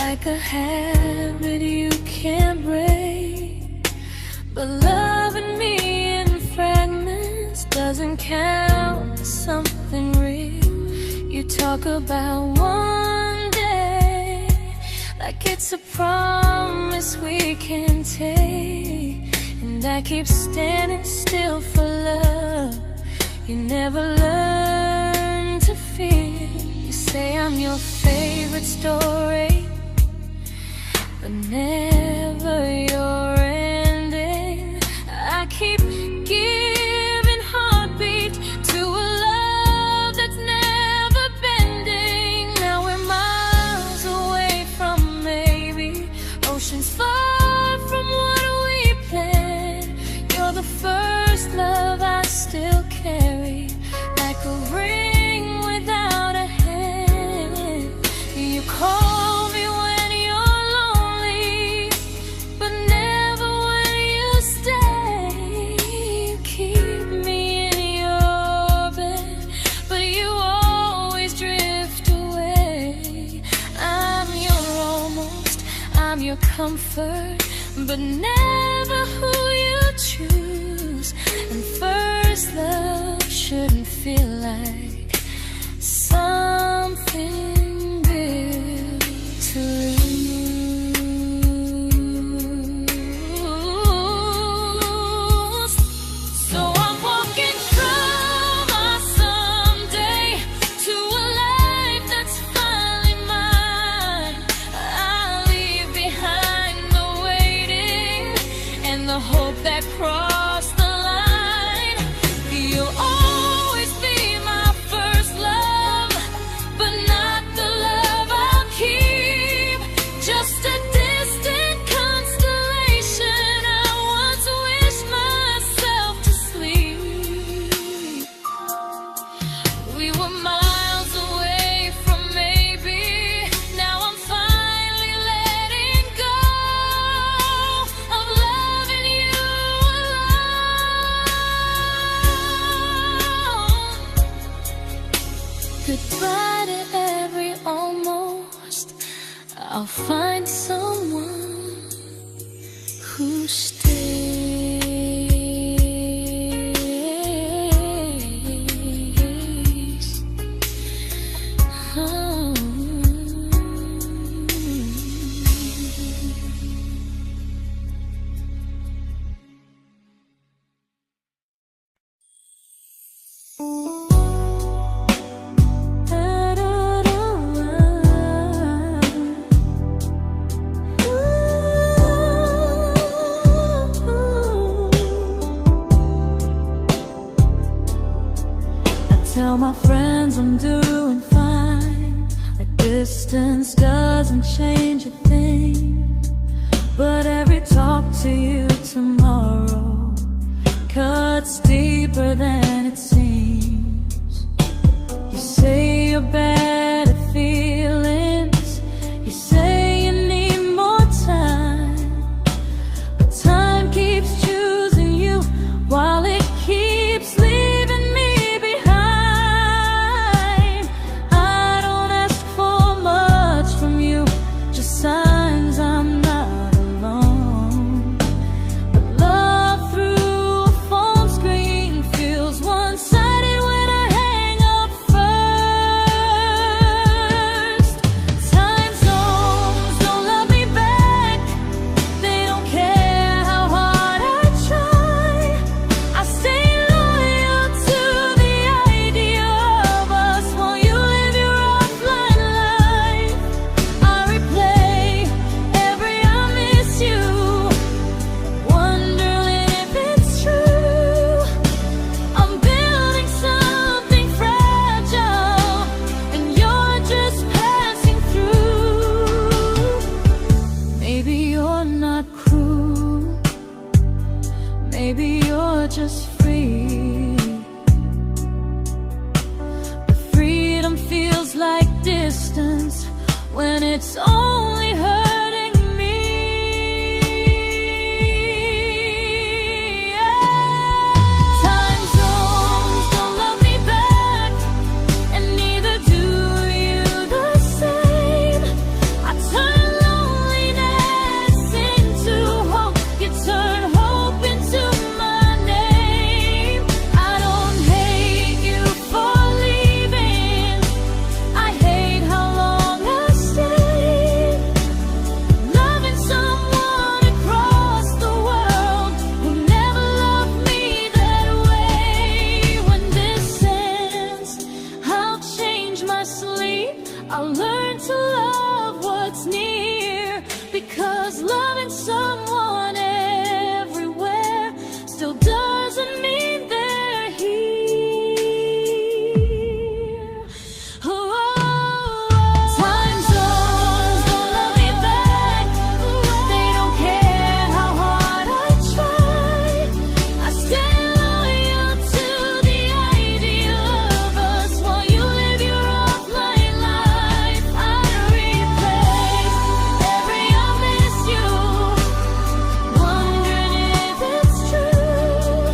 like a habit you can't break. But loving me in fragments doesn't count as something real. You talk about one day like it's a promise we can take, and I keep standing still for love. You never learn to feel. You say I'm your favorite story, but never your ending. I keep giving heartbeat to a love that's never bending. Now we're miles away from maybe oceans far from what we planned. You're the first love I still carry, like a ring without a hand. You call me when you're lonely, but never when you stay. You keep me in your bed, but you always drift away. I'm your almost, I'm your comfort, but never who you choose. And first love shouldn't feel like something built to lose. So I'm walking from my someday to a life that's finally mine. I'll leave behind the waiting and the hope that crossed the line. You'll always be my first love, but not the love I'll keep. Just a distant constellation I once wished myself to sleep. We were miles away from maybe. Now I'm finally letting go of loving you alone. Goodbye to every almost. I'll find someone who stays. Oh. Tell my friends I'm doing fine, that distance doesn't change a thing. But every talk to you tomorrow cuts deeper than it seems. your better feelings. You say you need more time, but time keeps choosing you while it keeps leaving me behind. I don't ask for much from you, just signs I'm not alone. But love through a phone screen feels one-sided when I hang up first. Time zones don't love me back. They don't care how hard I try. I stay loyal to the idea of us while you live your offline life. I replay every I miss you, wondering if it's true. I'm building something fragile, and you're just passing through. Maybe you're not cruel, maybe you're just free. But freedom feels like distance when it's only hurting me. Time zones don't love me back, and neither do you the same. I turn loneliness into hope, you turn hope into my name. I don't hate you for leaving, I hate how long I stayed. Loving someone across the world who never loved me that way. When this ends, I'll change my sleep, I'll learn to love what's near, because loving someone everywhere still doesn't mean they're here. Time zones don't love me back. They don't care how hard I try. I stay loyal to the idea of us while you live your offline life. I replay every I miss you, wondering if it's true.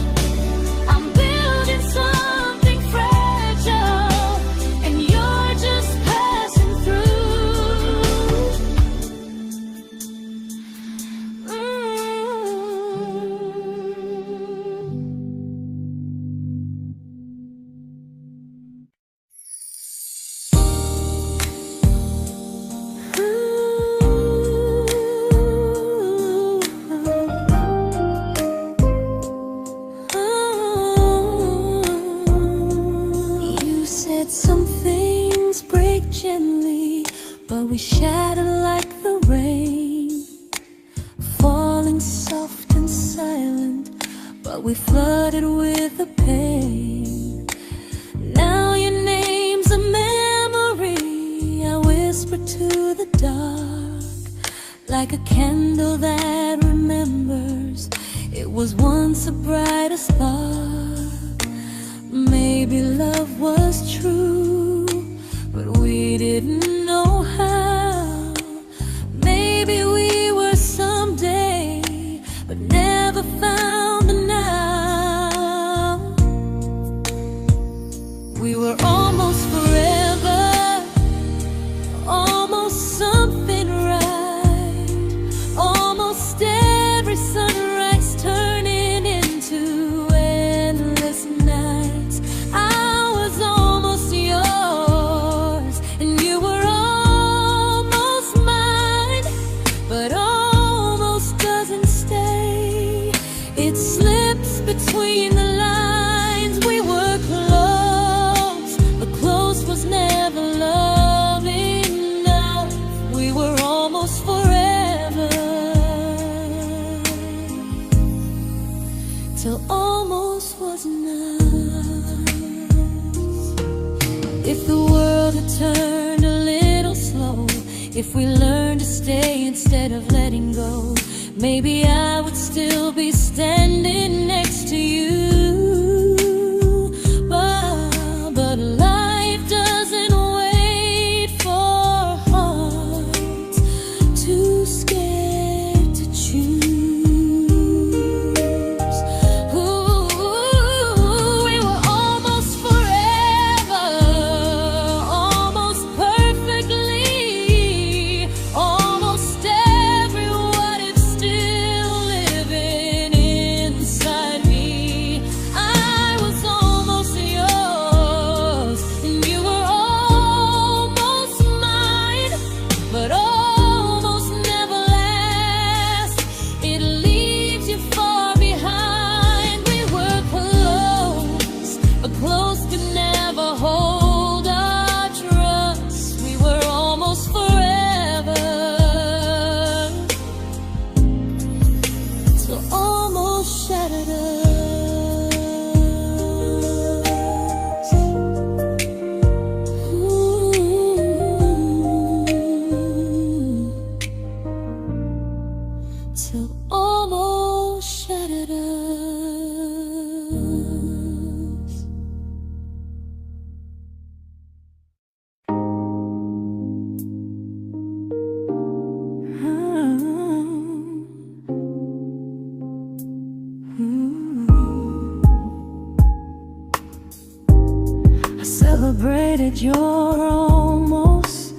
I'm building something fragile, and you're just passing through. You said some things break gently, but we shatter like the rain, falling soft and silent, but we flooded with the pain. Now your name's a memory I whisper to the dark, like a candle that remembers it was once a brighter spark. Maybe love was true, but we didn't know how. Maybe we were someday, but never found the now. We were almost forever, almost something right, almost every sunrise turning into endless nights. I was almost yours, and you were almost mine, but almost doesn't stay. It slips between the lines. We were close, but close was never love enough. We were almost forever, till almost was enough. If the world had turned a little slow, if we learned to stay instead of letting go, maybe I would still be standing next to you. But life doesn't wait. I celebrated your almost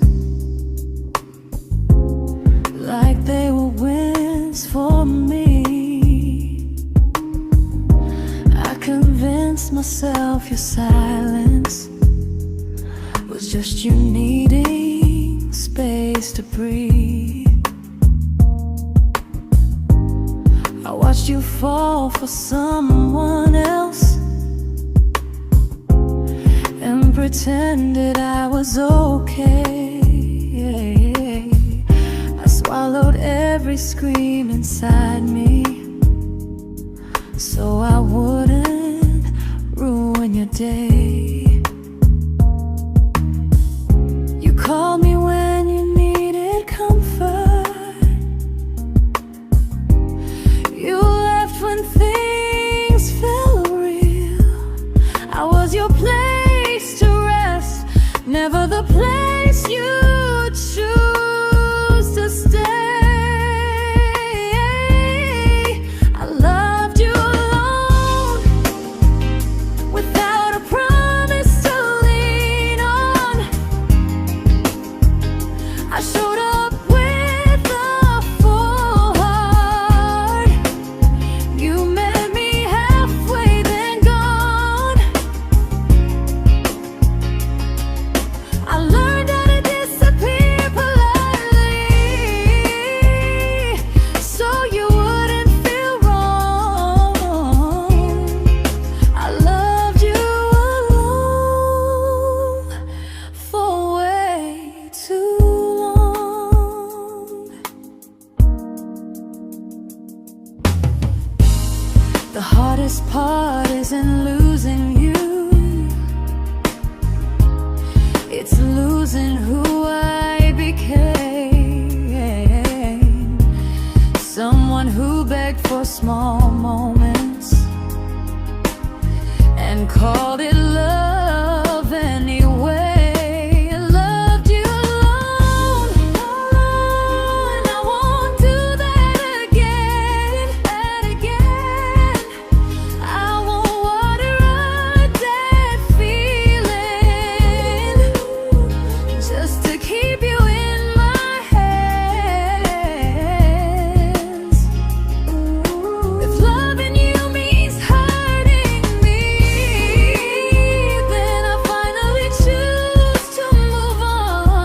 like they were wins for me. I convinced myself your silence was just you needing space to breathe. I watched you fall for someone else and pretended I was okay. I swallowed every scream inside me so I wouldn't ruin your day. You called me when you needed comfort. You left when things felt real. I was your place to rest, never the place you choose to stay. I loved you alone, without a promise to lean on. I showed up with a full heart. You met me halfway, then gone. I learned how to disappear politely, so you wouldn't feel wrong. I loved you alone for way too long. The hardest part isn't losing you, it's losing who I became. Someone who begged for small moments and called it love anyway. I loved you alone, and I won't do that again. I won't water a dead feeling just to keep you in my hands. If loving you means hurting me, then I finally choose to move on.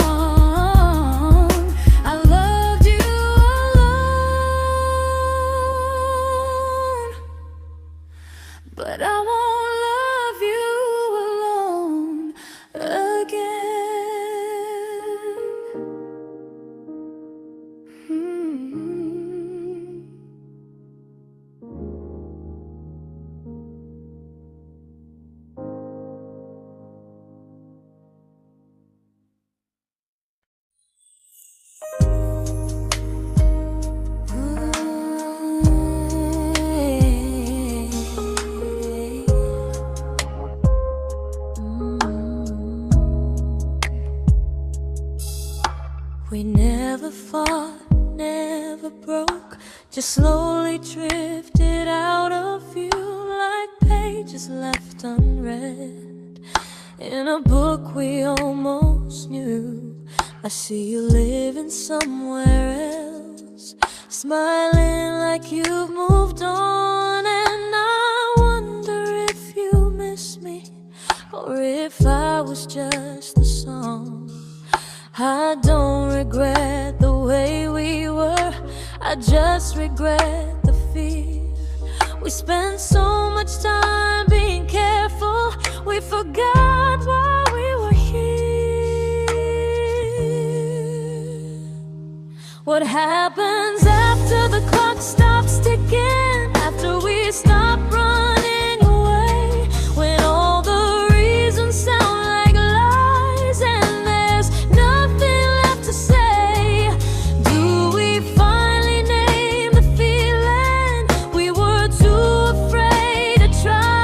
I loved you alone, but I won't love you alone again. We never fought, never broke, just slowly drifted out of view like pages left unread in a book we almost knew. I see you living somewhere else, smiling like you've moved on, and I wonder if you miss me or if I was just the song. I don't regret the way we were, I just regret the fear. We spent so much time being careful, we forgot why we were here. What happens after the clock stops ticking, after we stop running away, when all the reasons sound like lies and there's nothing left to say? Do we finally name the feeling we were too afraid to try?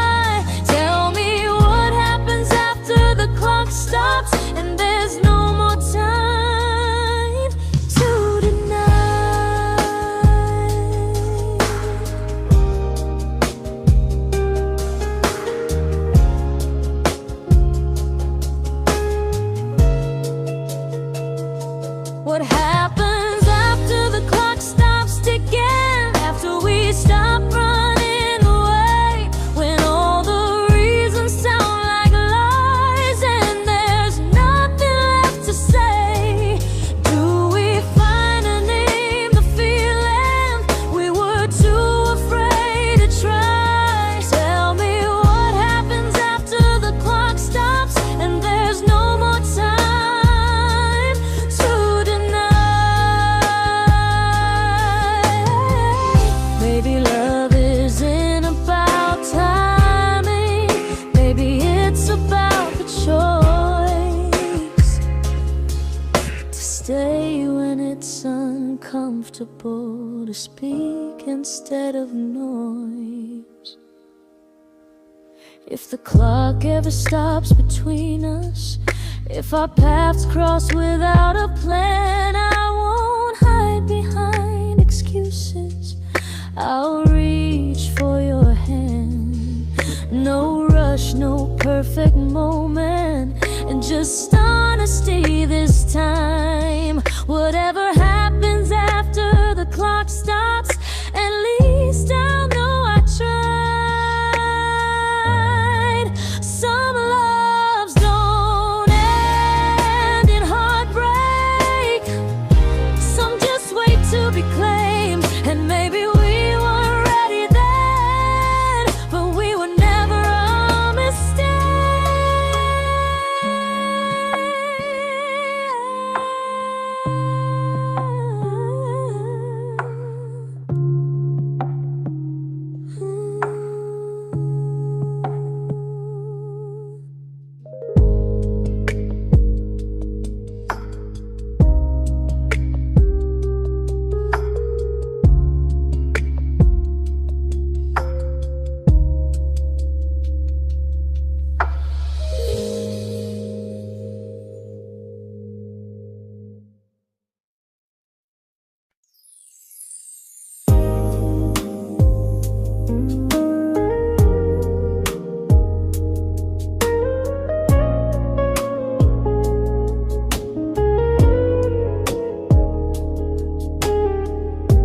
comfortable to speak instead of noise. If the clock ever stops between us, if our paths cross without a plan, I won't hide behind excuses. I'll reach for your hand. No rush, no perfect moment, and just honesty this time. Whatever happens after the clock stops, at least I'll know I tried. Some loves don't end in heartbreak, some just wait to be claimed. And maybe we weren't ready then, but we were never a mistake.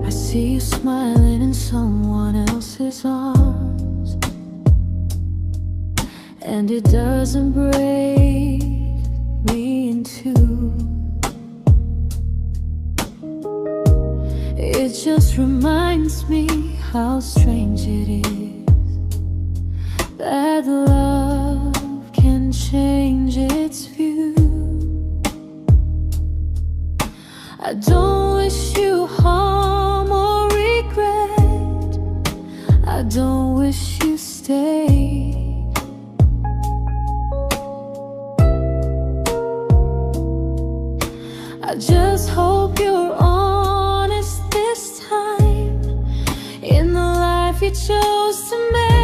I see you smiling in someone else's arms, and it doesn't break me in two. It just reminds me how strange it is that love can change its view. I don't wish you harm or regret, I don't wish you stayed. I just hope you're honest this time in the life you chose to make.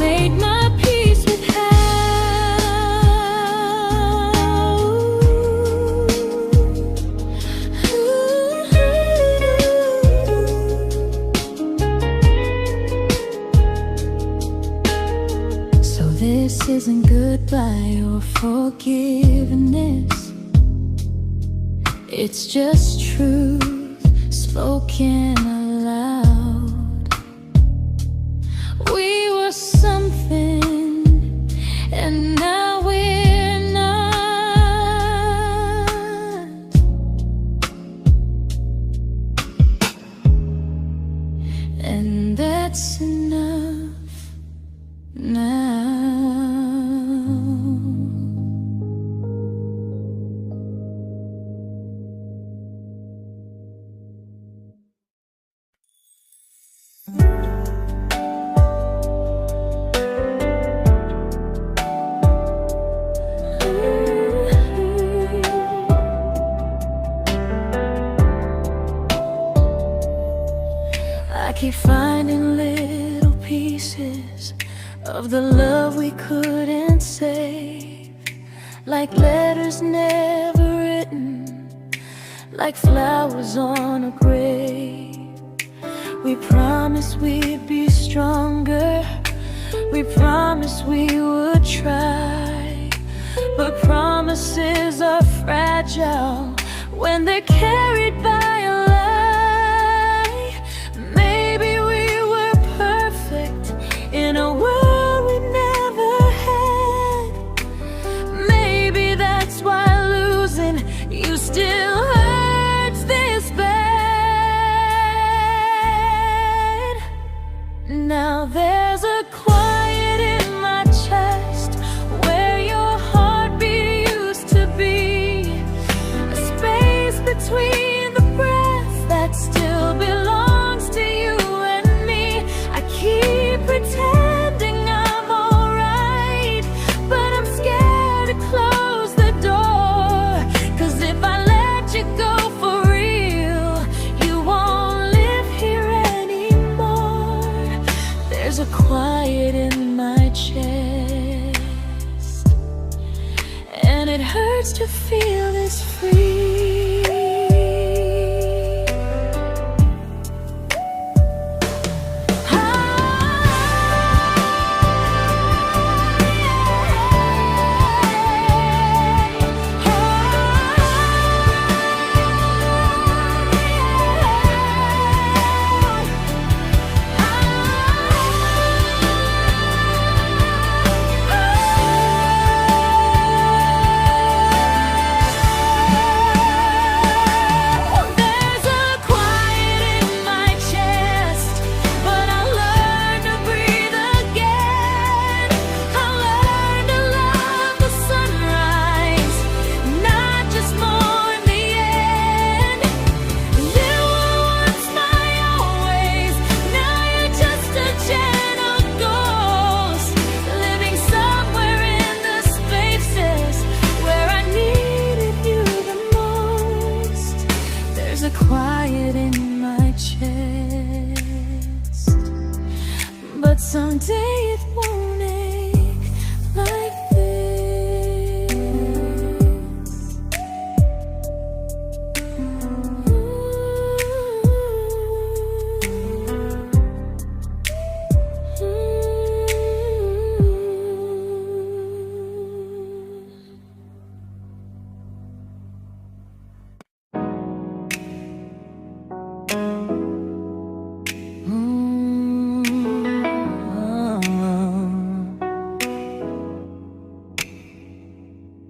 made my peace with This isn't goodbye or forgiveness. It's just truth spoken aloud. We were something, and now we're not. And that's enough now. I keep finding little pieces of the love we couldn't save, like letters never written, like flowers on a grave. We promised we'd be stronger, we promised we would try, but promises are fragile when they're carried by a lie. Maybe we were perfect in a world we never had. Maybe that's why losing you still hurts this bad. Now there's a quiet in my chest where your heartbeat used to be, a space between the breaths that still belongs to you and me. I keep pretending I'm alright, but I'm scared to close the door, 'cause if I let you go for real, you won't live here anymore. There's a quiet in my chest, and it hurts to feel this free. Quiet in my chest, but someday it won't ache like this.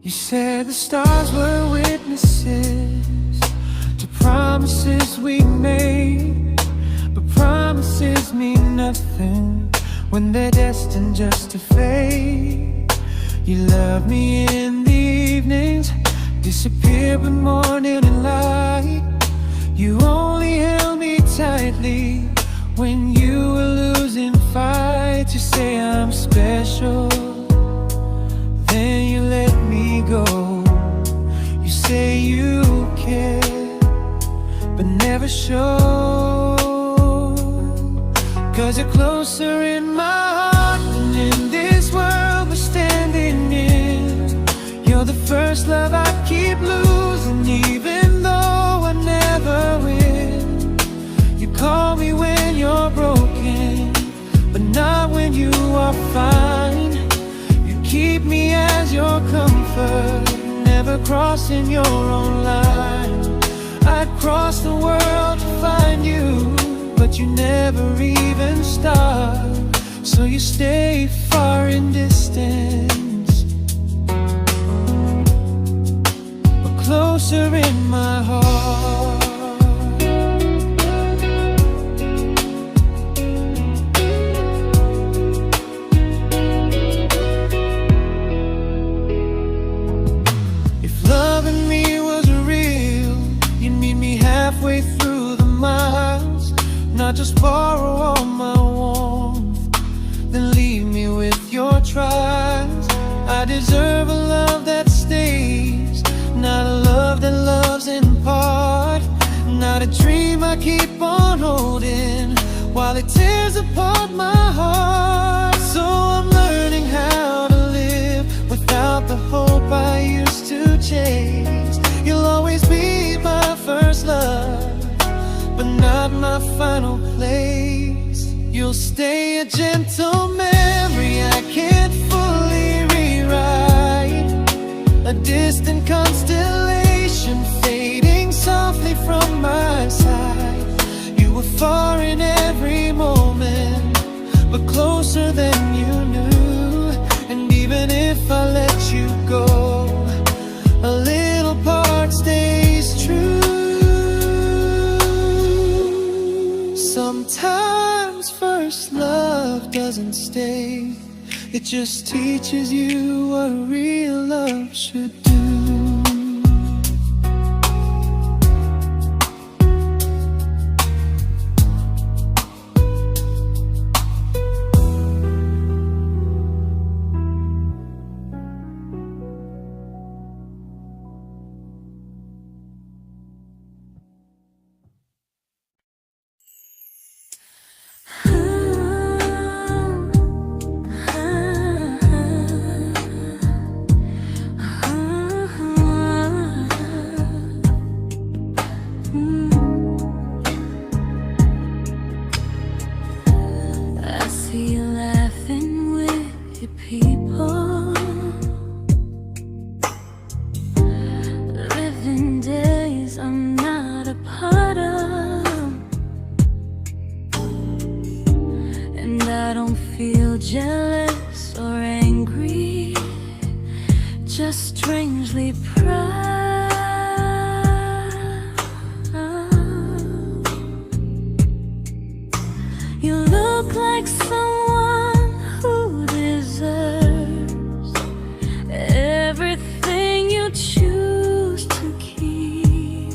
You said the stars were witnesses to promises we made, but promises mean nothing when they're destined just to fade. You love me in the evenings, disappear when morning and light. You only held me tightly when you were losing fights. You say I'm special, then you let me go. You say you care, but never show, 'cause you're closer in my heart than in comfort, never crossing your own line. I'd cross the world to find you, but you never even start. So you stay far in distance, but closer in my heart. If loving me was real, you'd meet me halfway through the miles, not just borrow all my warmth, then leave me with your trials. I deserve a love that stays, not a love that loves in part, not a dream I keep on holding while it tears apart my heart. So I'm learning how to live without the hope I used to chase. You'll always be my first love, but not my final place. You'll stay a gentle memory I can't fully rewrite, a distant constellation fading softly from my side. You were far in every moment, but closer than you knew. And even if I let you go, a little part stays true. Sometimes first love doesn't stay, it just teaches you what real love should do. I see you laughing with your people, living days I'm not a part of, and I don't feel jealous or angry, just strangely proud. You look like someone who deserves everything you choose to keep,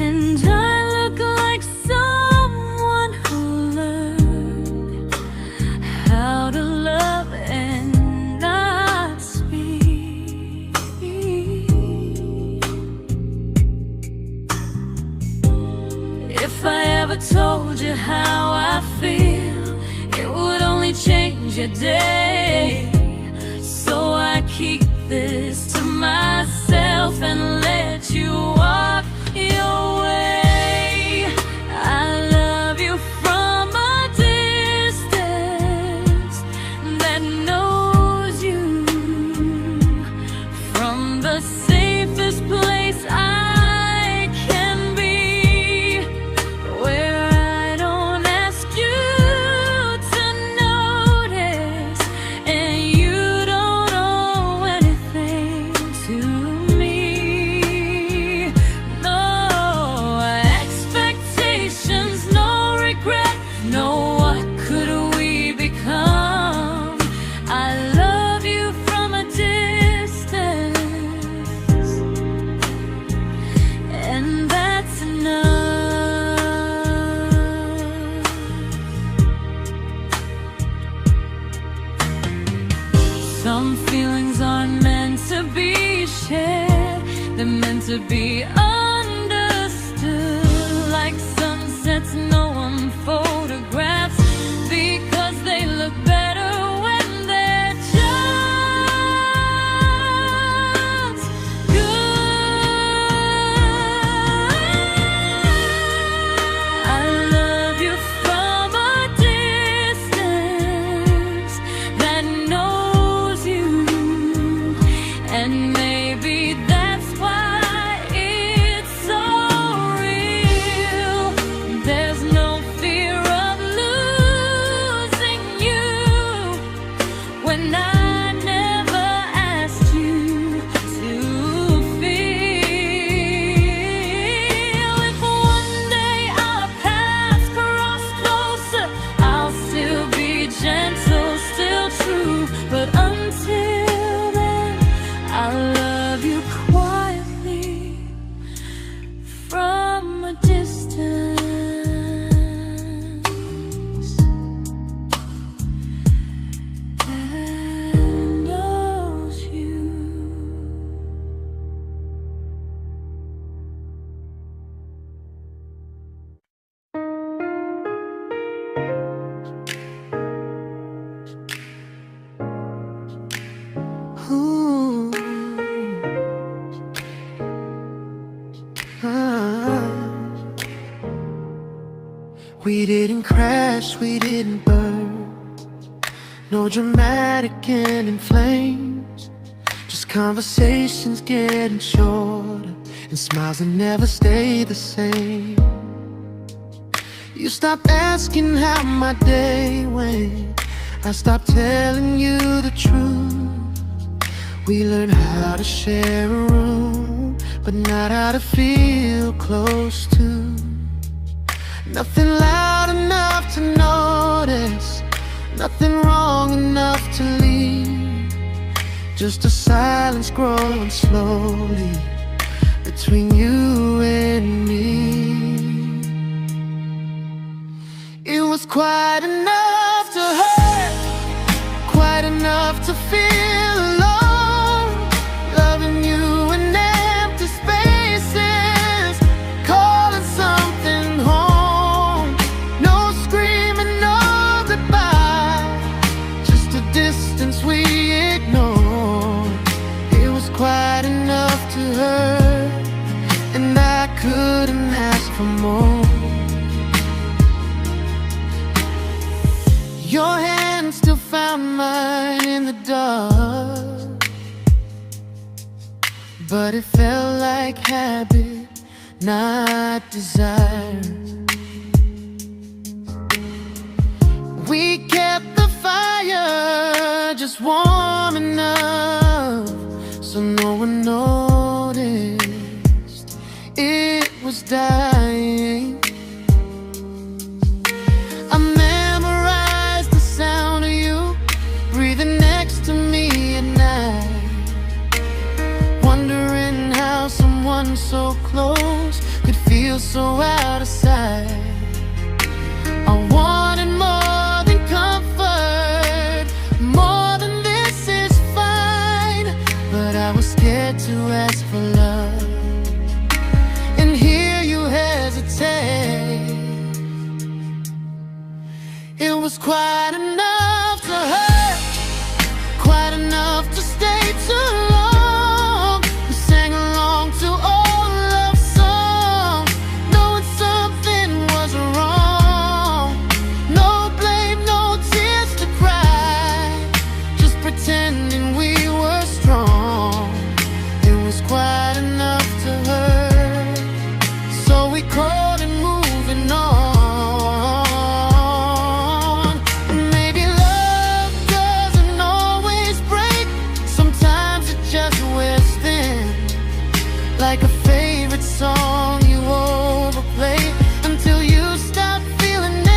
and I look like someone who learned how to love and not speak. If I ever told you how I feel, it would only change your day. So I keep this to myself and let you walk your way. I love you from a distance that knows you, from the safest place I can be, where I don't ask you to notice, and you don't owe anything to me. No expectations, no regret, no what could we become. I love you from a distance, and that's enough. Some feelings aren't meant to be shared, they're meant to be understood, like sunsets no one photographs, because they look better when they're just good. I love you from a distance, We didn't crash, we didn't burn. No dramatic end in flames. Just conversations getting shorter, and smiles that never stay the same. You stopped asking how my day went. I stopped telling you the truth. We learned how to share a room, but not how to feel close to. Nothing loud enough to notice, nothing wrong enough to leave. Just a silence growing slowly between you and me. It was quite enough to hurt, quite enough to feel alone. Loving you in empty spaces, calling something home. No screaming, no goodbye, just a distance we ignored. It was quite enough to hurt, and I couldn't ask for more. Your hand still found mine in the dark, but it felt like habit, not desire. We kept the fire just warm enough so no one noticed it was dying. I memorized the sound of you breathing next to me at night, wondering how someone so close could feel so out of sight. I wanted more than comfort, more than this is fine, but I was scared to ask for love and hear you hesitate. It was quite enough to hurt, quite enough to stay too long. We sang along to old love songs, knowing something was wrong. No blame, no tears to cry, just pretending we were strong. It was quite enough to hurt, so we called and moving on. Like a favorite song you overplay until you stop feeling it.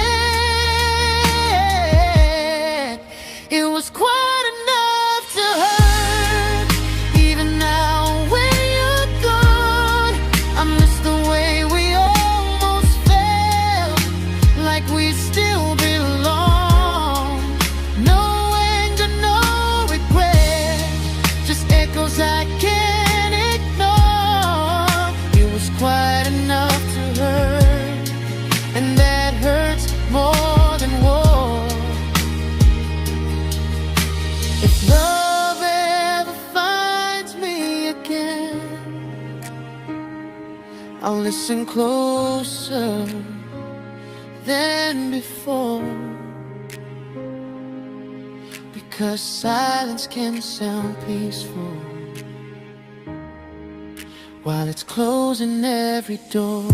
It was quite enough to hurt. Even now when you're gone, I miss the way we almost felt, like we still belong. No anger, no regret, just echoes I can't ignore. It was quite enough to hurt, and that hurts more than war. If love ever finds me again, I'll listen closer than before, because silence can sound peaceful while it's closing every door.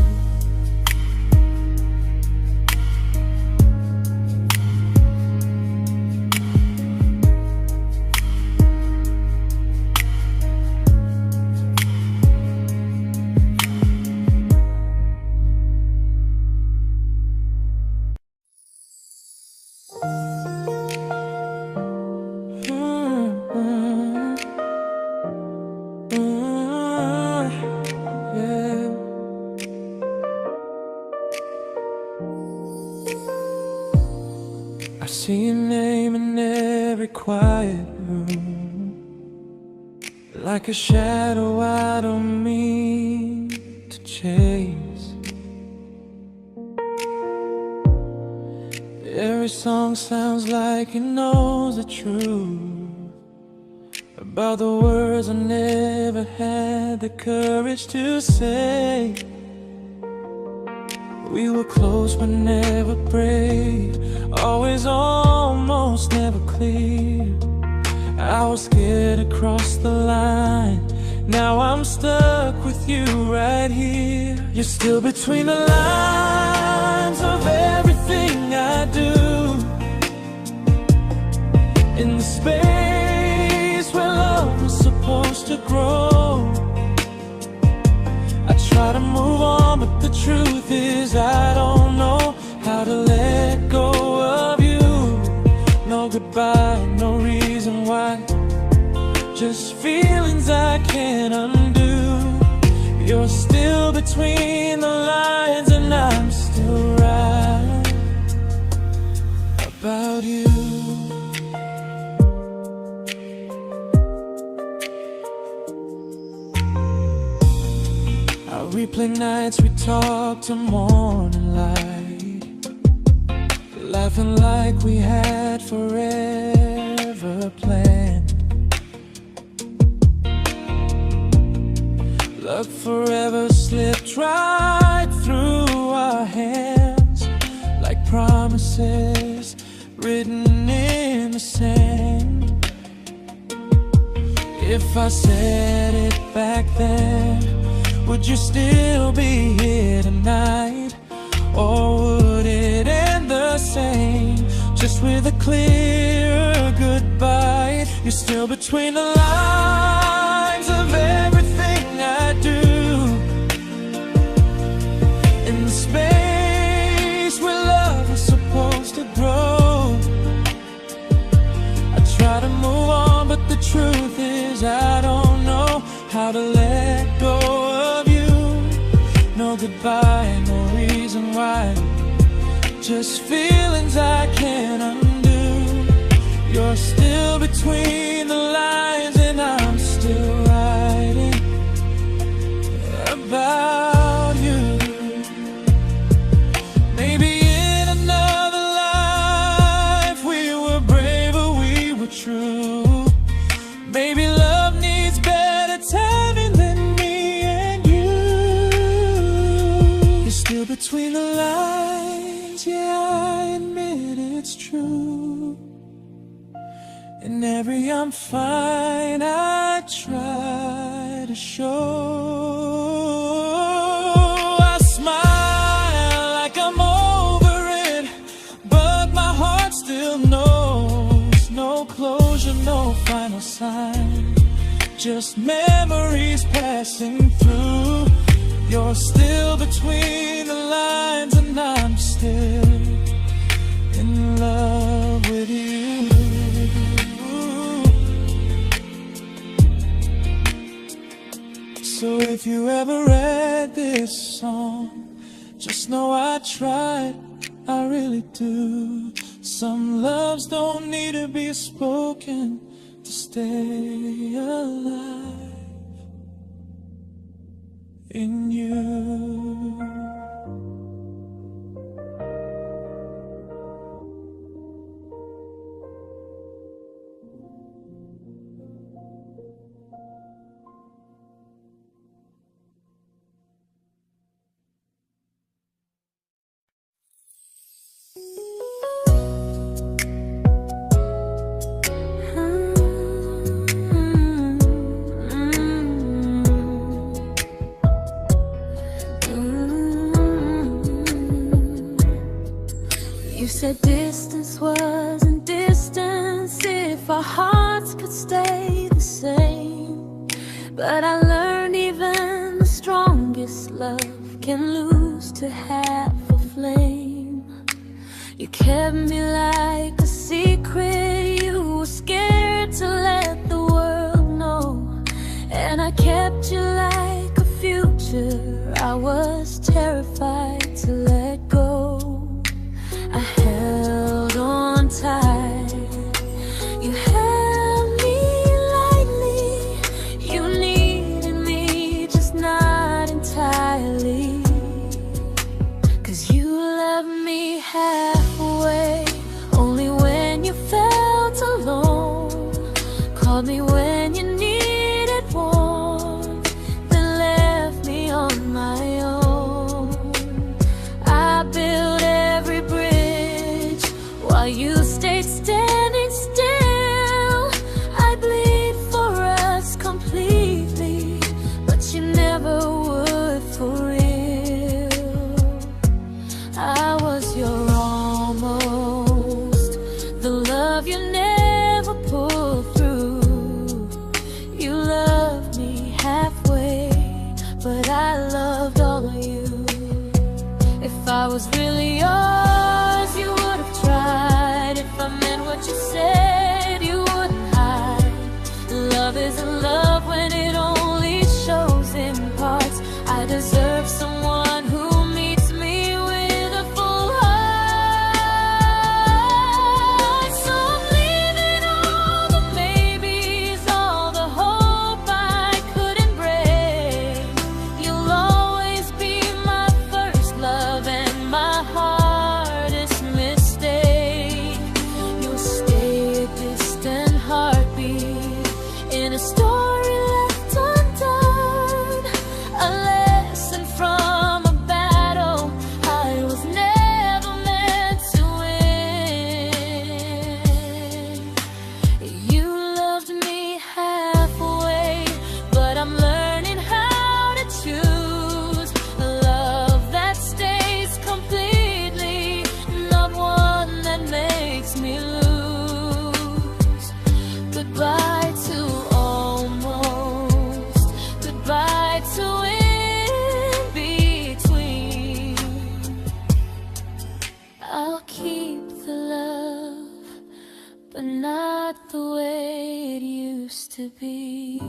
I see your name in every quiet room, like a shadow I don't mean to chase. Every song sounds like it knows the truth about the words I never had the courage to say. We were close but never prayed, always almost never clear. I was scared to cross the line, now I'm stuck with you right here. You're still between the lines of everything I do, in the space where love was supposed to grow. I try to move on, but the truth is I don't know how to let go of you. No goodbye, no reason why, just feelings I can't undo. You're still between the lines and I'm still right about you. I replay nights we talk to morning light, laughing like we had forever planned. Luck forever slipped right through our hands, like promises written in the sand. If I said it back then, would you still be here tonight? Or would it end the same, just with a clear goodbye? You're still between the lines of everything I do, in the space where love was supposed to grow. I try to move on, but the truth is I don't know how to let go of you. No goodbye, no reason why, just feelings I can't undo. You're still between the lines and I'm still writing about you. Maybe in another life we were braver, we were true. Maybe love needs better timing than me and you. You're still between the lines, yeah, I admit it's true. In every I'm fine I try to show. I smile like I'm over it, but my heart still knows. No closure, no final sign, just memories passing through. You're still between the lines and I'm still in love with you. So if you ever read this song, just know I tried, I really do. Some loves don't need to be spoken to stay alive in you. You said distance wasn't distance if our hearts could stay the same. But I learned even the strongest love can lose to half a flame. You kept me like a secret, you were scared to let the world know. And I kept you like a future, I was terrified to let go. I held on tight, you held me lightly. You needed me, just not entirely. 'Cause you left me halfway, only when you felt alone. Called me when you needed warmth, then left me on my own. I you stayed standing still. I bleed for us completely, but you never would for real. I was your almost, the love you never pulled through. You loved me halfway, but I loved all of you. If I was really yours, you would have tried. If I meant what you said, you wouldn't hide. Love isn't love when it only shows in parts. I deserve someone who meets me with a full heart. So I'm leaving all the maybes, all the hope I couldn't break. You'll always be my first love and my hardest mistake. You'll stay a distant heartbeat in a story left undone, a lesson from a battle I was never meant to win. You loved me halfway, but I'm learning how to choose a love that stays completely, not one that makes me lose. Goodbye to almost, goodbye to in between. I'll keep the love, but not the way it used to be.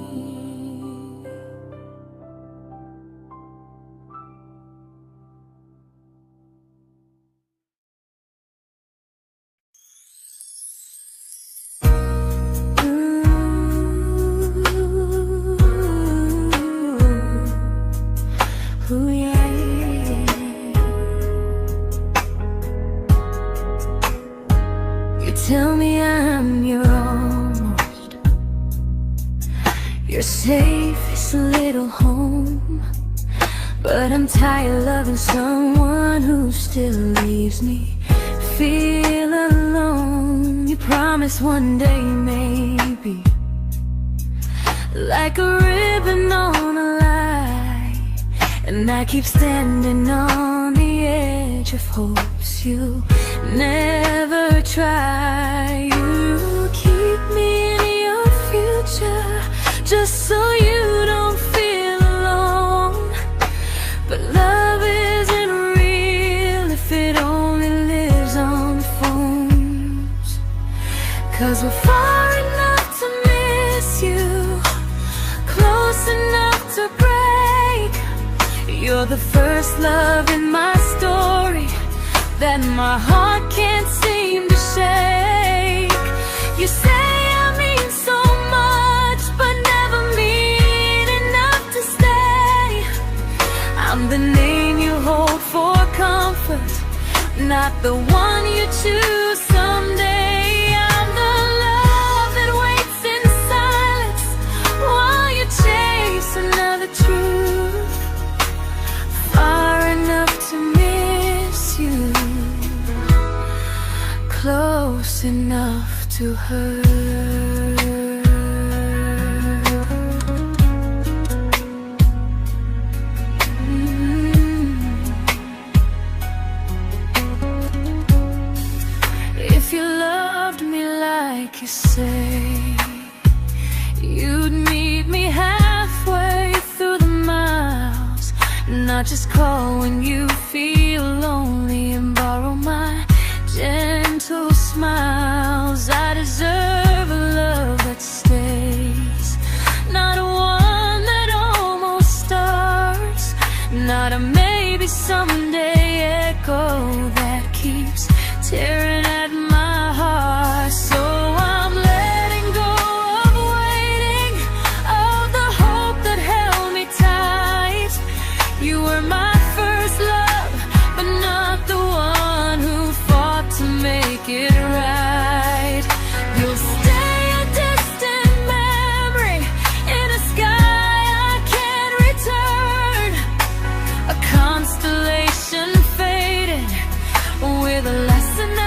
Ooh, yeah, yeah. You tell me I'm your almost, your safest little home, but I'm tired loving someone who still leaves me feel alone. You promise one day maybe, like a ribbon on a line, and I keep standing on the edge of hopes you never try. You keep me in your future just so you don't feel alone. But love isn't real if it only lives on the phones. 'Cause we're far enough to miss you, close enough to break. You're the first love in my story that my heart can't seem to shake. You say I mean so much, but never mean enough to stay. I'm the name you hold for comfort, not the one you choose someday. I'm the love that waits in silence while you chase another truth. Far enough to miss you, close enough to hurt. If you loved me like you say, you'd meet me halfway through the miles, not just call when you feel lonely and borrow my gentle smiles. I deserve a love that stays, not one that almost starts, not a maybe someday echo that keeps tearing at my heart. So I'm letting go of waiting, of the hope that held me tight. You were my first love, but not the one who fought to make it right. You'll stay a distant memory in a sky I can't return, a constellation faded with a lesson I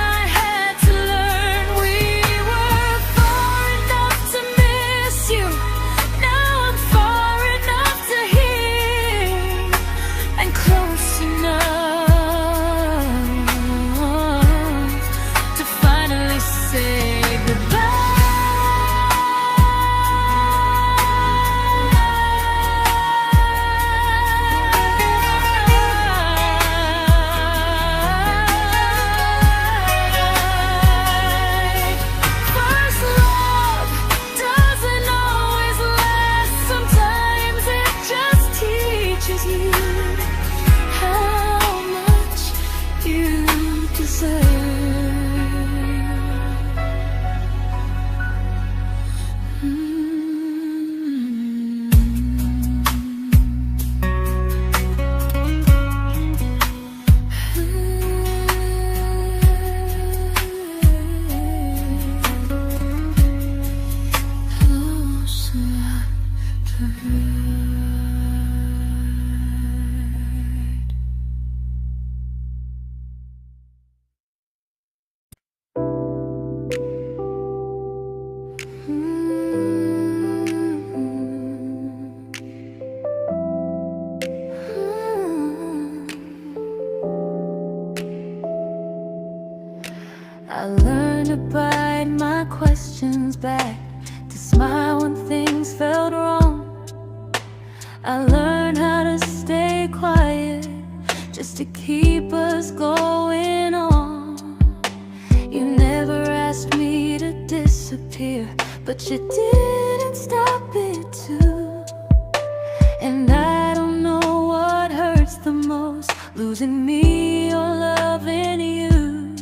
I learned to bite my questions back, to smile when things felt wrong. I learned how to stay quiet, just to keep us going on. You never asked me to disappear, but you didn't stop it too. And I don't know what hurts the most, losing me or loving you.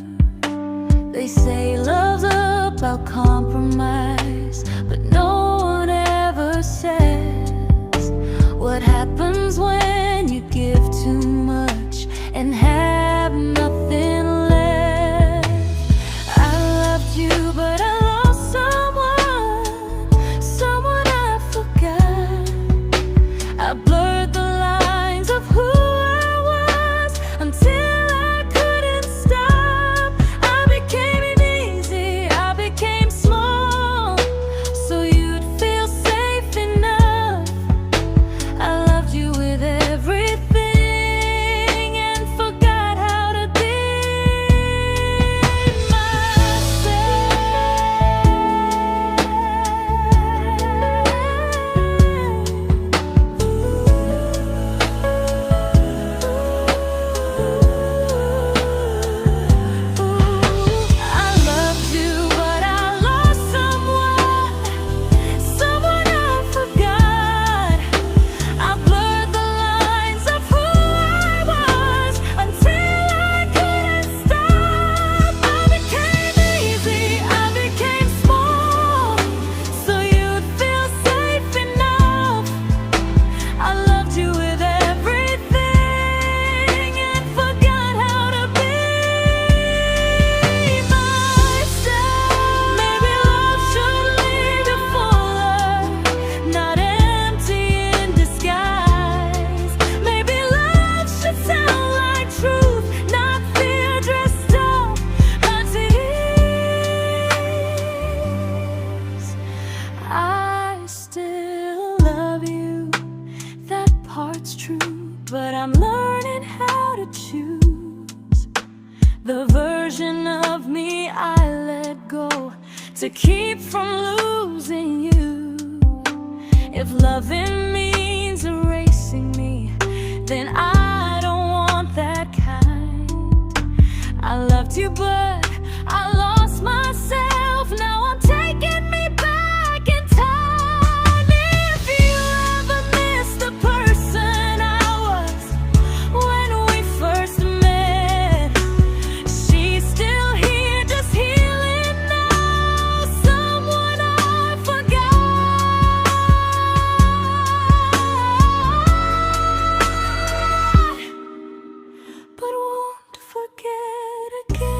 They say love's about compromise, but no one ever says what happens when you give too much and have nothing left. I loved you, but I lost someone I forgot. I blurred the lines of who I was until I couldn't stop. I became easy, I became small, so you'd feel safe enough. I loved you with everything and forgot how to be but I'm learning how to choose the version of me I let go to keep from losing you. If loving means erasing me, then I don't want that kind. I loved you, but I lost myself. Now I'm taking me back in time. If you ever miss the person I was when we first met, she's still here, just healing now. Someone I forgot, but won't forget again.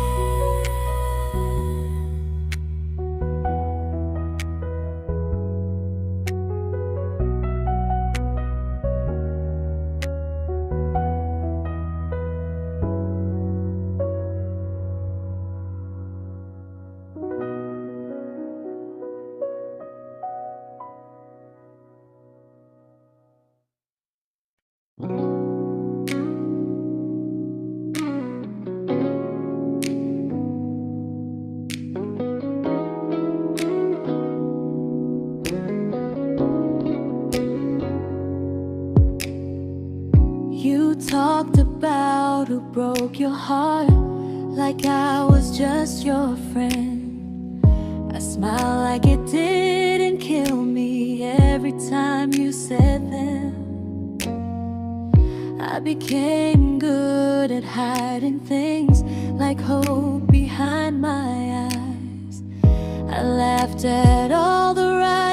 You talked about who broke your heart, like I was just your friend. I smile like it didn't kill me every time you said them. I became good at hiding things like hope behind my eyes. I laughed at all the right